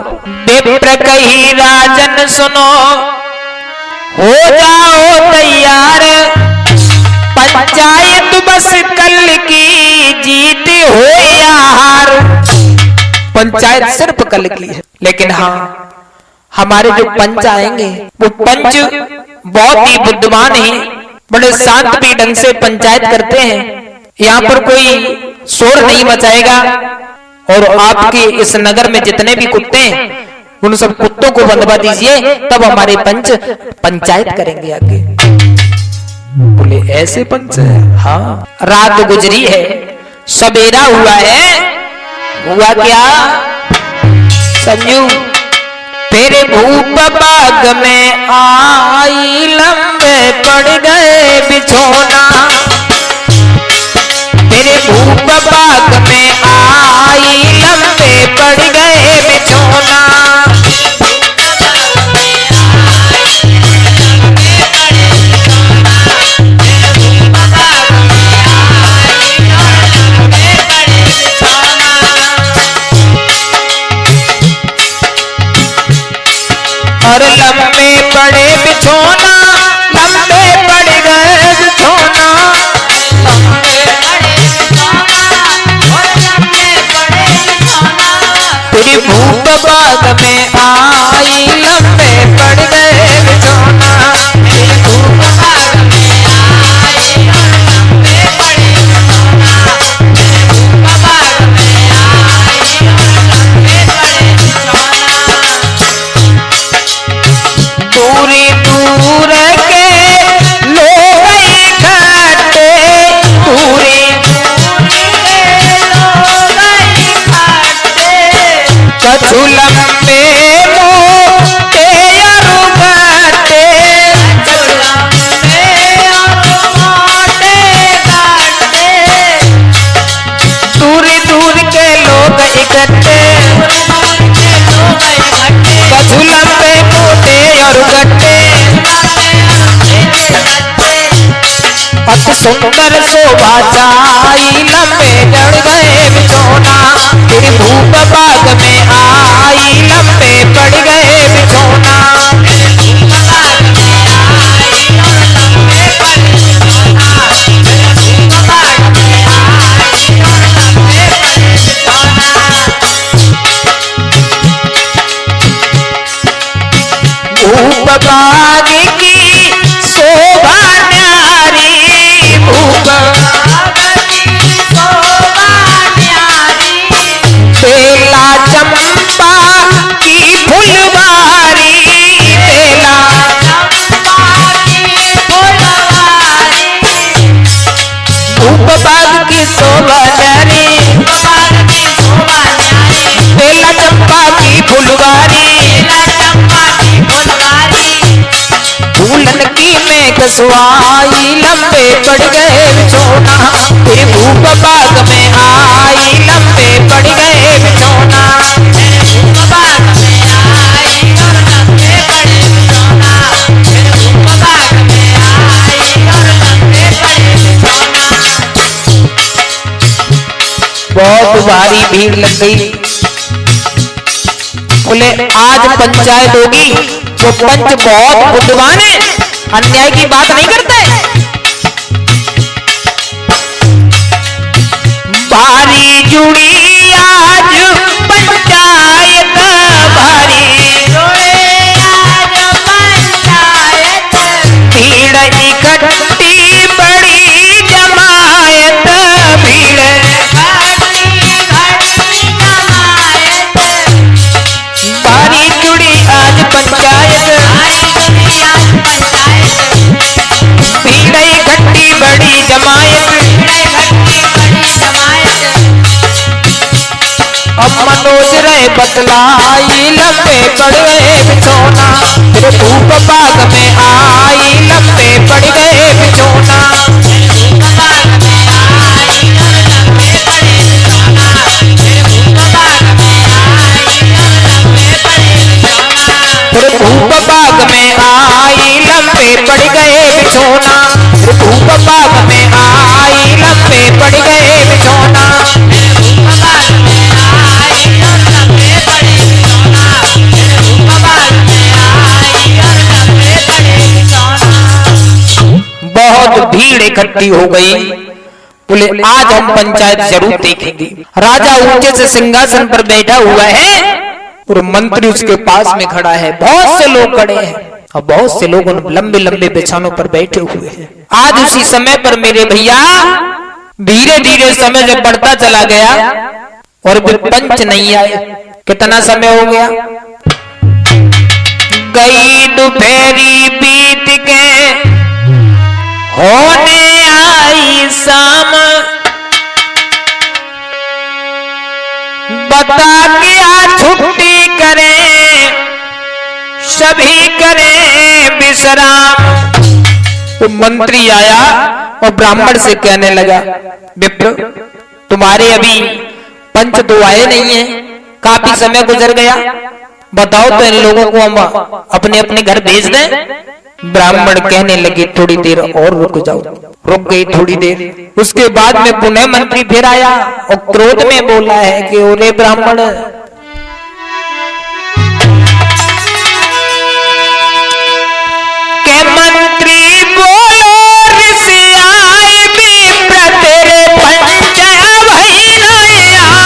विप्र कही राजन सुनो, हो जाओ तैयार, पंचायत बस कल की जीत हो या हार, पंचायत सिर्फ कल की है, लेकिन हाँ हमारे जो पंच आएंगे वो पंच बहुत ही बुद्धिमान हैं, बड़े शांति ढंग से पंचायत करते हैं। यहाँ पर कोई शोर नहीं मचाएगा और आपके इस नगर में जितने भी कुत्ते हैं उन सब कुत्तों को बंधवा दीजिए, तब हमारे पंच पंचायत करेंगे आगे। बोले ऐसे पंच है? हाँ। रात गुजरी है, सवेरा हुआ है। हुआ क्या संजू? तेरे भूप बाग में आई लंबे पड़ गए बिछोना। तेरे भूप बाग में आई लंबे पड़ गए बिछोना। और लंबे पड़े बिछोना, लंबे पड़ गए बिछोना। तेरी भूप बाग में आई लंबे पड़ गए बिछोना। तेरी भूप बाग में आई लंबे पड़े बिछोना। तेरी भूप बाग में आई लंबे पड़े बिछोना। दूरी दूर के लोग इकट्ठे, दूरी कछु लंबे मोटे अरुगटे, दूरी दूर के लोग इकट्ठे, कछु लंबे मोटे अरुगटे। अति सुंदर शोभा छाई लंबे जड़ गए बिछोना। तेरी भूप बाग में आई लंबे पड़ गए बिछोना। भूप बाग की शोभा न्यारी, भूप बेला चंपा की फुलवारी, बेला भूप बाग की शोभा न्यारी, बेला चंपा की फुलवारी। फूलन की में कसवाई लंबे पड़ गए बिछोना। तेरी भूप बाग में आई लंबे पड़ गए बिछोना। बहुत भारी भीड़ लग गई। बोले आज पंचायत होगी, वो पंच बहुत बुद्धिमान है, अन्याय की बात नहीं करते। भारी जुड़ी आज पंचायत, भारी जुड़ी आज पंचायत। भीड़ इकट्ठी बड़ी जमायत, भीड़ भारी जुड़ी आज पंचायत। भीड़ इकट्ठी बड़ी जमायत। अब मनोज रहे बतलाई लंबे पड़ गए बिछोना। तेरे भूप बाग में आई लंबे पड़ गए बिछोना। तेरे भूप बाग में आई लंबे पड़ गए बिछोना। तेरे भूप बाग में आई लंबे पड़ गए बिछोना। बहुत भीड़ इकट्ठी हो गई। बोले आज हम पंचायत जरूर देखेंगे। राजा ऊंचे से सिंहासन पर बैठा हुआ है और मंत्री उसके पास में खड़ा है, बहुत से लोग खड़े हैं। और बहुत से लोग लंबे लंबे बिछानों पर बैठे हुए हैं। आज उसी समय पर मेरे भैया धीरे धीरे समय जब बढ़ता चला गया और वे पंच नहीं आए। कितना समय हो गया? गई दोपहरी बीत के होने आई शाम, बता क्या छुट्टी करें सभी करें विश्राम। तो मंत्री आया और ब्राह्मण से कहने लगा, विप्र तुम्हारे अभी पंच तो आए नहीं है, काफी समय गुजर गया, बताओ तो इन लोगों को हम अपने अपने घर भेज दें। ब्राह्मण कहने लगे थोड़ी देर और रुक जाओ। रुक गई थोड़ी देर। उसके बाद में पुनः मंत्री फिर आया और क्रोध में बोला है कि ओरे ब्राह्मण, के मंत्री बोलो ऋषि आए विप्र तेरे पंच अभी नहीं आए।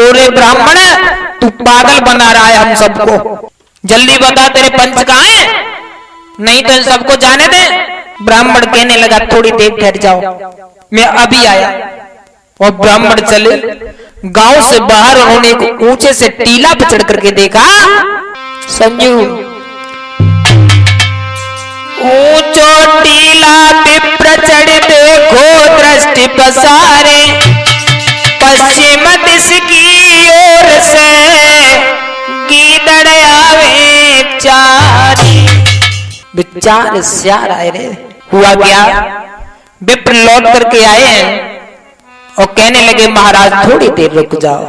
ओरे ब्राह्मण तू पागल बना रहा है हम सबको, जल्दी बता तेरे पंच कहाँ है, नहीं तो इन सबको जाने दे। ब्राह्मण कहने लगा थोड़ी देर ठहर जाओ, मैं अभी आया। और ब्राह्मण चले गांव से बाहर, उन्होंने एक ऊंचे से टीला पे चढ़ करके देखा, संजू ऊंचो टीला पे चढ़ देखो दृष्टि पसारे, पश्चिम दिश की ओर से गीदड़ आवे चारी। विचार श्यार आए रे। हुआ क्या, विप्र लौट करके आए हैं और कहने लगे महाराज थोड़ी देर रुक जाओ,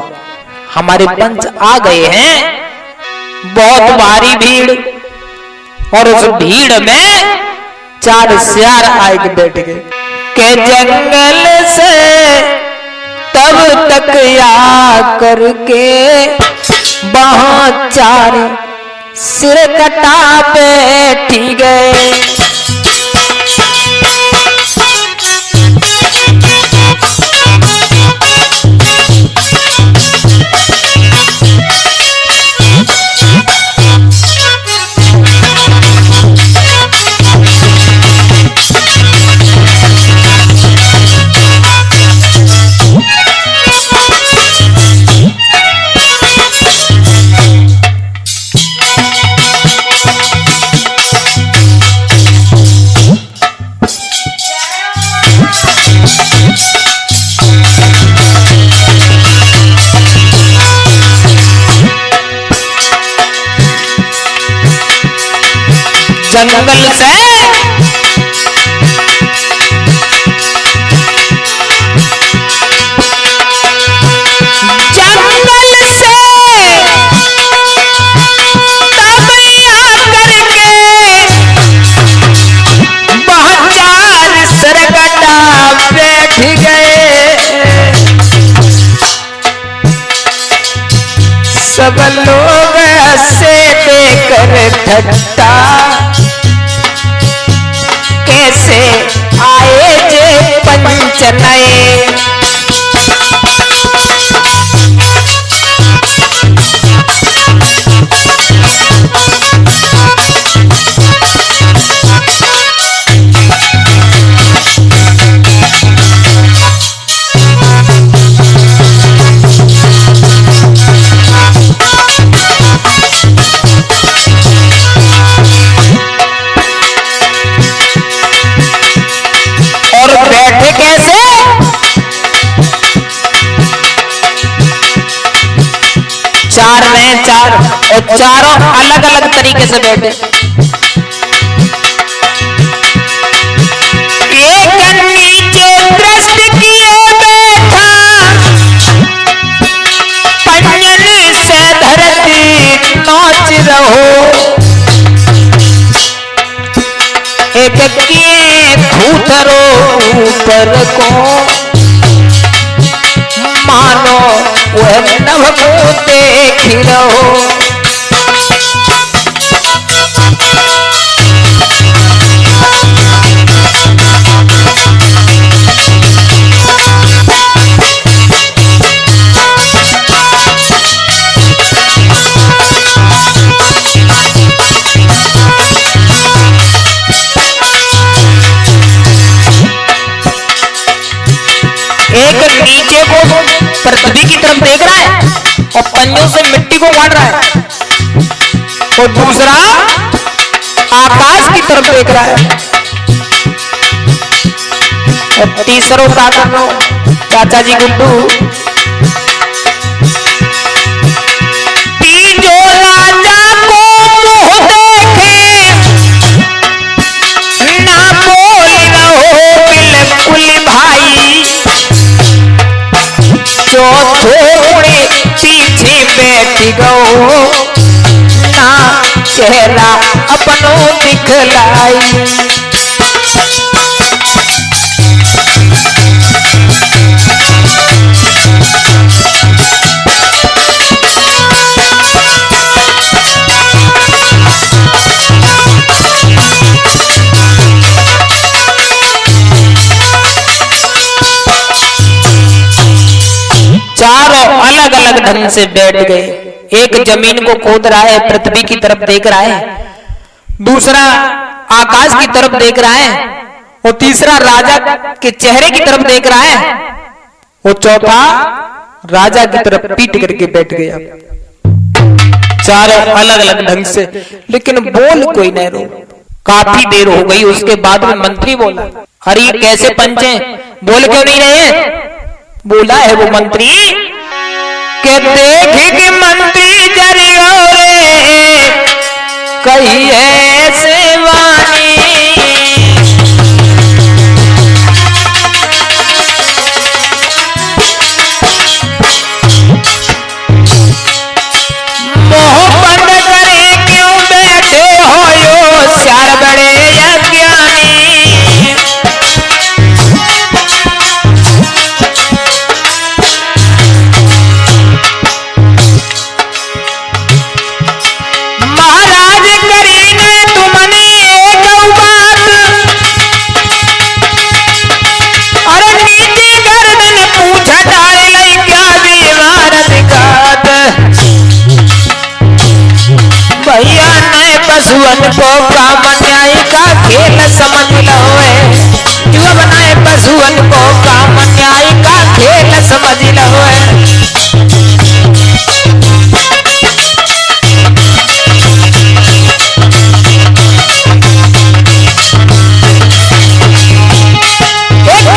हमारे पंच आ गए हैं। बहुत भारी भीड़, और उस भीड़ में 4 श्यार आए के बैठ गए के जंगल से तब तक आ करके वहां 4 सिर कटा बैठी गए। जंगल से सब लोग हंसे देकर ठट्टा, कैसे आए जे पंच नए। चार और चारों अलग अलग तरीके से बैठे। एक नीचे दृष्टि किए बैठा, पंजन से धरती नाच रहो। एक किए भूतरो ऊपर को, मानो वह नभ को देख रहो। एक नीचे को पृथ्वी की तरफ देख रहा है और पंजों से मिट्टी को काट रहा है, और दूसरा आकाश की तरफ देख रहा है, और तीसरों का करो चाचा जी गुड्डू। तीजो राजा को मुंह देखे ना बोल रहो बिल्कुल भाई, जो थोड़े पीछे बैठ गो ना चेहरा अपनों दिखलाई। चारों अलग अलग ढंग से बैठ गए। एक जमीन को खोद रहा है, पृथ्वी की तरफ देख रहा है, दूसरा आकाश की तरफ देख रहा है, और तीसरा राजा के चेहरे की तरफ देख रहा है, और चौथा राजा की तरफ पीट करके बैठ गया। चारों अलग अलग ढंग से, लेकिन बोल कोई नहीं रो। काफी देर हो गई, उसके बाद में मंत्री बोला, अरे कैसे पंच हैं, बोल क्यों नहीं रहे? बोला है वो मंत्री के देखेंगे मंत्री जरियो रे कही ऐसे वाणी पशुअन को काम न्याय का खेल समझ लो है जो बनाए पशुअन को काम न्याय का खेल समझ लो है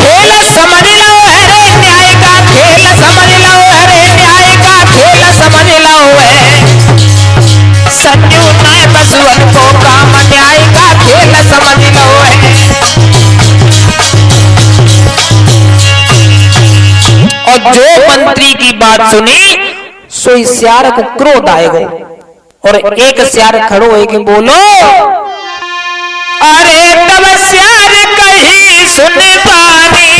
खेल समझ लो है रे न्याय का खेल समझ लो है रे न्याय का खेल समझ लो है संजू नए पशुअन को काम न्याय का खेल समझ लो है और जो मंत्री की बात सुनी सो इस सियार को क्रोध आएगा और एक सियार खड़ो है कि बोलो अरे तब सियार कहीं सुन पानी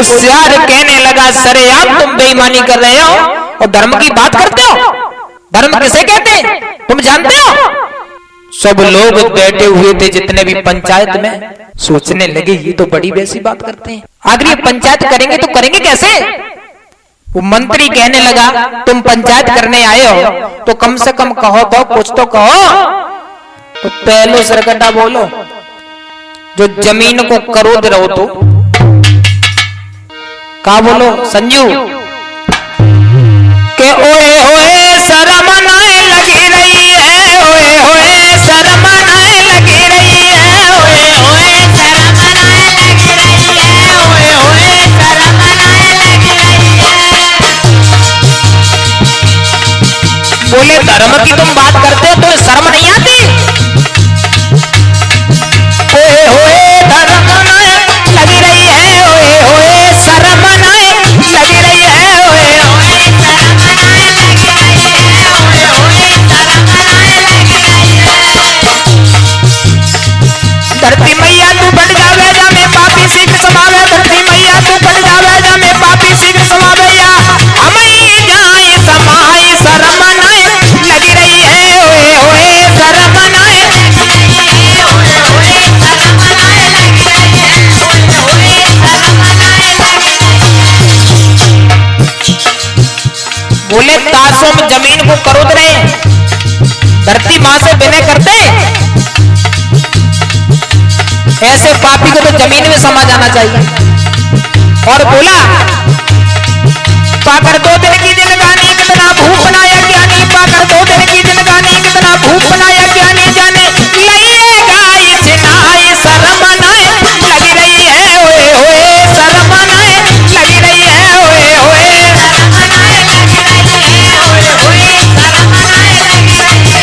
सियार कहने लगा सरेआम तुम बेईमानी कर रहे हो और धर्म की बात करते हो धर्म किसे कहते हैं तुम जानते हो सब लोग बैठे हुए थे जितने भी पंचायत में सोचने लगे ये तो बड़ी वैसी बात करते हैं आखिर ये पंचायत करेंगे तो करेंगे कैसे वो मंत्री कहने लगा तुम पंचायत करने आए हो तो कम से कम कहो तो कुछ तो कहो तो पहलो सरकटा बोलो जो जमीन को करोद रहो तो का बोलो संजू के ओए होए शर्म नाए लगी रही है ओए होए शर्म नाए लगी रही है ओए होए शर्म नाए लगी रही है ओए होए शर्म नाए लगी रही है बोले धर्म की तुम बात करते हो तो शर्म नहीं आती ओए होए धर्म नाए लगी रही है ओए होए शर्म नाए लगी रही है ओए होए शर्म नाए लगी रही है ओए होए शर्म नाए लगी रही है धरती मैया तू बढ़ जावे जा में पापी सीख समावे धरती मैया तू बढ़ जावे जा में पापी सीख समावे या हमें जाए समाए शर्म नाए लगी रही है ओए होए शर्म नाए लगी रही है ओए होए शर्म नाए लगी रही है ओए होए शर्म नाए लगी बोले तासों में जमीन को करोद रहे धरती मां से विनय करते ऐसे पापी को तो जमीन में समा जाना चाहिए और बोला पाकर 2 दिन की जिंदगानी कितना भूख बनाया ज्ञानी पाकर 2 दिन की जिंदगानी कितना भूख बनाया ज्ञानी जाने लगेगा इचनाए शर्म नाए लगी रही है ओए होए शर्म नाए लगी रही है ओए होए शर्म नाए लगी रही है ओए होए शर्म नाए लगी रही है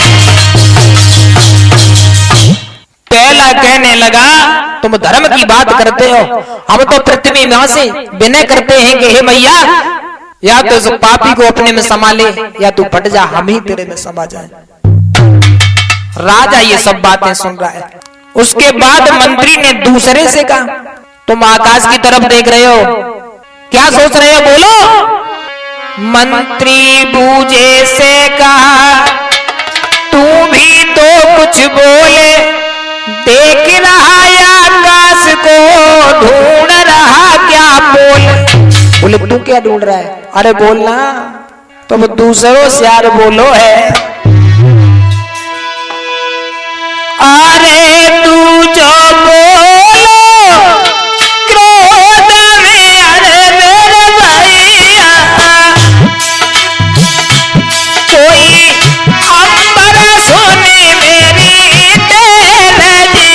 पहला कहने लगा तुम धर्म की बात करते हो हम तो पृथ्वी मां से विनय करते हैं कि हे मैया या तो इस पापी को अपने में संभाले या तू फट जा हम ही तेरे में समा जाए राजा ये सब बातें सुन रहा है उसके बाद मंत्री ने दूसरे से कहा तुम आकाश की तरफ देख रहे हो, क्या सोच रहे हो बोलो। मंत्री बूझे से कहा तू भी तो कुछ बोले, देख रहा आकाश को ढूंढ रहा क्या बोले तू क्या ढूंढ रहा है, अरे बोलना तुम तो दूसरों से यार बोलो है। अरे तू जो बोलो क्रोध में, अरे मेरे भैया कोई अंबर सुने मेरी तेरजी।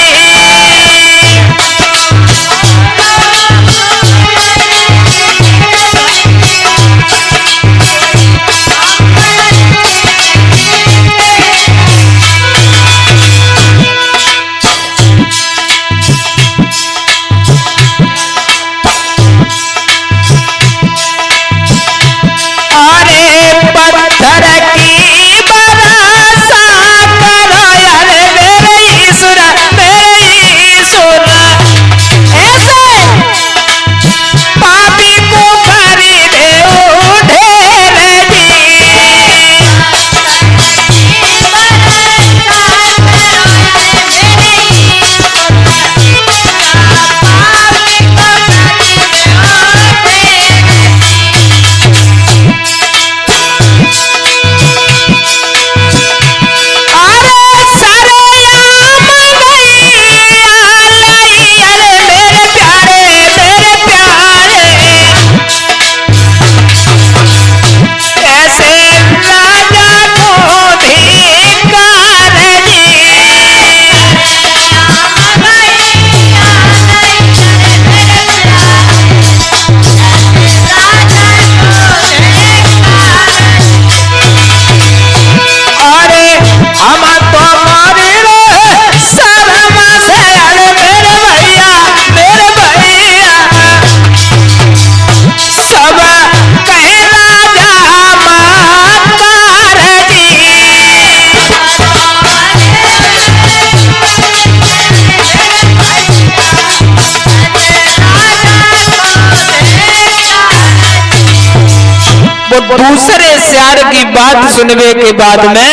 दूसरे श्यार की बात सुनने के बाद में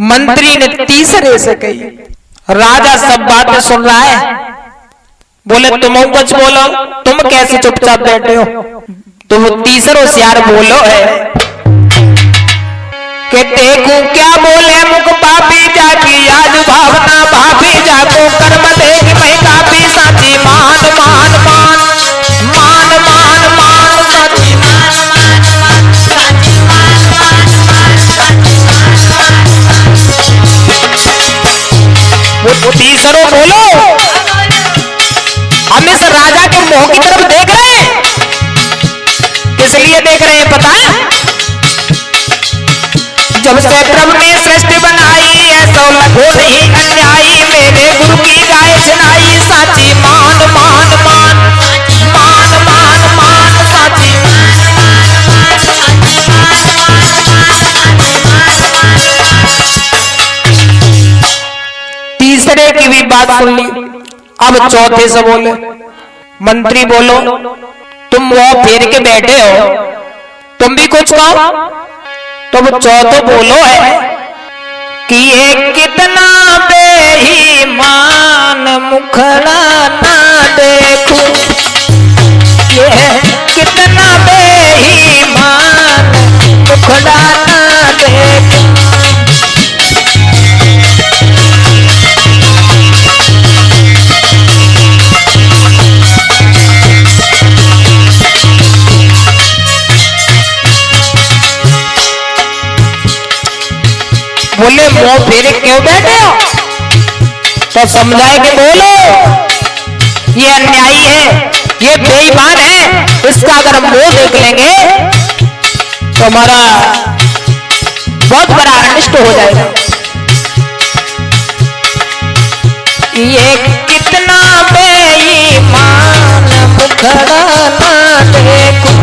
मंत्री ने तीसरे से कही, राजा सब बातें सुन रहा है, बोले तुम कुछ बोलो, तुम कैसे चुपचाप बैठे हो, तुम तीसरो श्यार बोलो है कि देखूं क्या बोले मुख पापी जाकी आज भावना भाभी जाको कर्म देख मैं काफी साची मान मान मान मान मान मान साची वो तीसरो बोलो। हम इस राजा के मुंह की तरफ देख रहे हैं, किस लिए देख रहे हैं पता है? जब से प्रभु ने सृष्टि बनाई ऐसा लगो नहीं अन्यायी, मेरे गुरु की गाय सुनाई साची मान मान मान मान मान मान साची। तीसरे की भी बात सुन ली, अब चौथे से बोले, मंत्री बोलो तुम वो फेर के बैठे हो, तुम भी कुछ कहो। तो वो चौथो बोलो है कि ये कितना बेईमान मुखड़ा ना देखूं, ये कितना बेईमान मुखड़ा ना देखूं। बोले मुंह फेरे क्यों बैठे हो, तो समझाए कि बोलो ये अन्यायी है, ये बेईमान है, इसका अगर हम मुंह देख लेंगे तो हमारा बहुत बड़ा अनिष्ट हो जाएगा। ये कितना बेईमान मुखड़ा ना देखूं,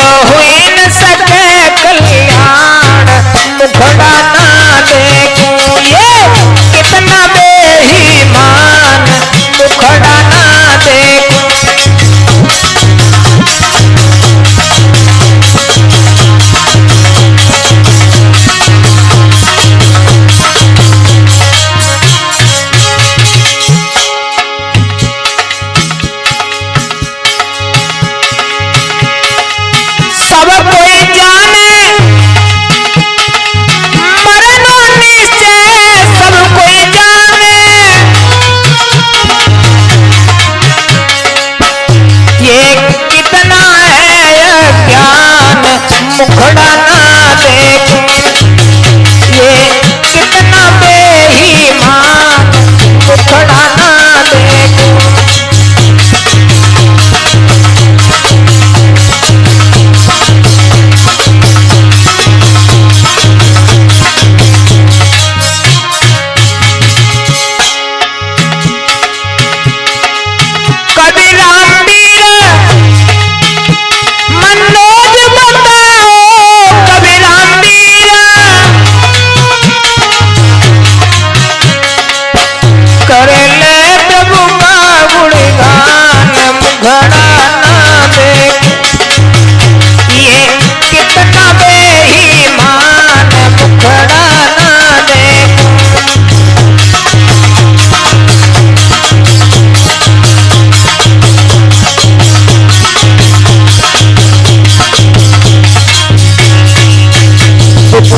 हुई न सके कल्याण मुखड़ा ना देखूं, ये कितना बेईमान मुखड़ा ना देखूं। सब कोई जाने मरनो निश्चय, सब कोई जाने ये कितना है अज्ञान मुखड़ा ना देखूं, ये कितना बेईमान मुखड़ा ना देखूं।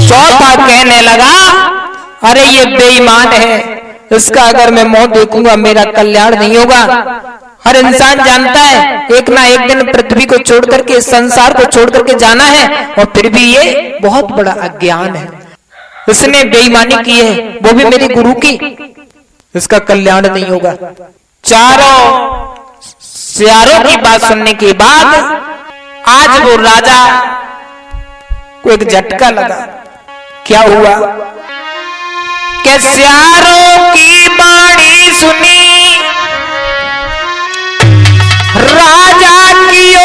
चौथा कहने लगा, अरे ये बेईमान है, इसका अगर मैं मुंह देखूंगा मेरा कल्याण नहीं होगा। हर इंसान जानता है एक ना एक दिन पृथ्वी को छोड़ करके, संसार को छोड़ करके जाना है, और फिर भी ये बहुत बड़ा अज्ञान है, इसने बेईमानी की है, वो भी मेरे गुरु की, इसका कल्याण नहीं होगा। चारों सियारों की बात सुनने के बाद आज वो राजा को एक झटका लगा। क्या हुआ कि सियारों की बाणी सुनी, राजा की ओ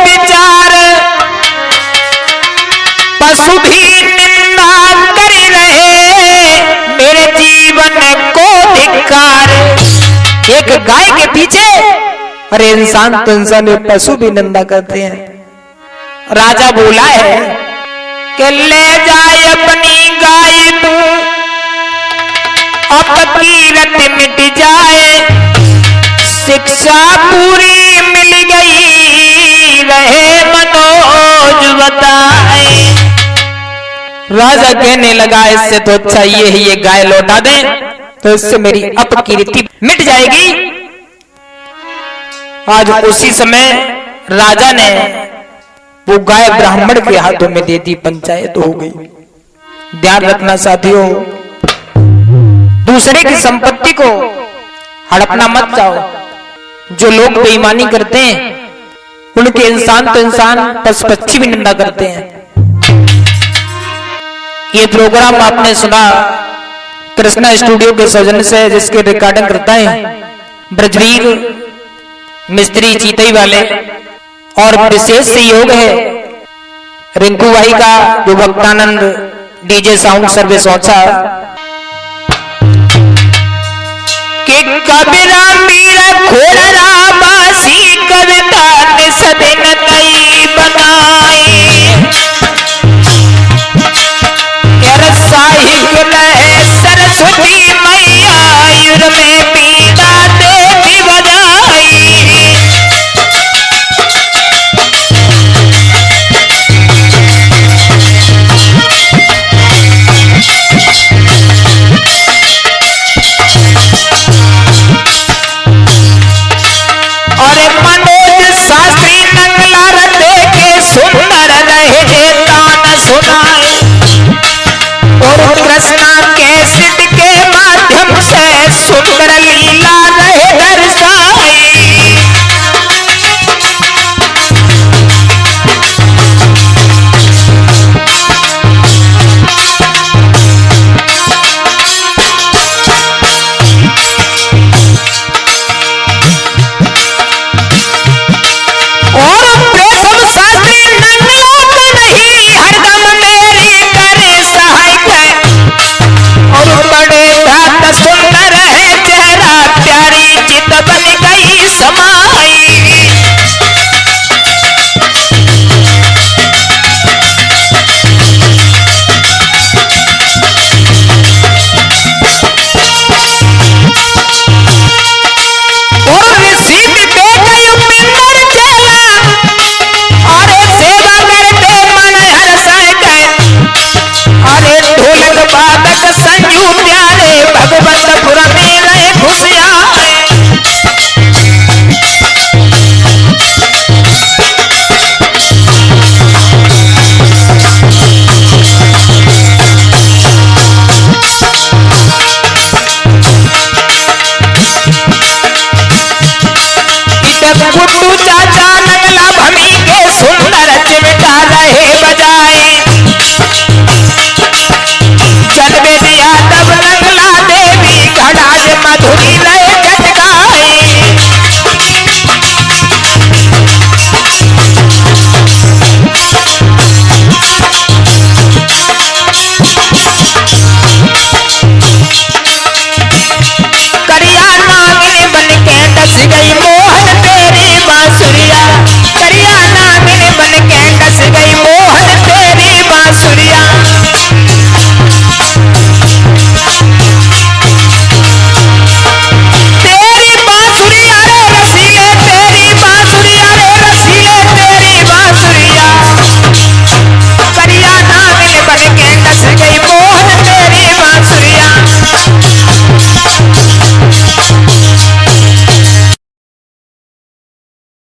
विचार, पशु भी निंदा कर रहे मेरे जीवन को धिक्कार। एक गाय के पीछे, अरे इंसान तो इंसान है, पशु भी निंदा करते हैं। राजा बोला है कि ले जाए अपनी गाय तू, अपकीरत मिट जाए, शिक्षा पूरी मिल गई रहे मनोज बताए। राजा कहने लगा इससे तो अच्छा ये है ये गाय लौटा दें, तो इससे मेरी अपकीर्ति मिट जाएगी। आज उसी समय राजा ने वो गाय ब्राह्मण के हाथों में दे दी, पंचायत हो गई। ध्यान रखना साथियों, दूसरे की संपत्ति को हड़पना मत जाओ। जो लोग बेईमानी करते हैं उनके इंसान तो इंसान, पशु पक्षी भी निंदा करते हैं। ये प्रोग्राम आपने सुना कृष्णा स्टूडियो के सौजन्य से, जिसके रिकॉर्डिंग करता है ब्रजवीर मिस्त्री चीतई वाले, और विशेष सहयोग है रिंकू भाई का, जो भक्तानंद डीजे साउंड सर्विस औचा। कि कबीरा मीरा घोड़ा बासी कविता निसदिन कई,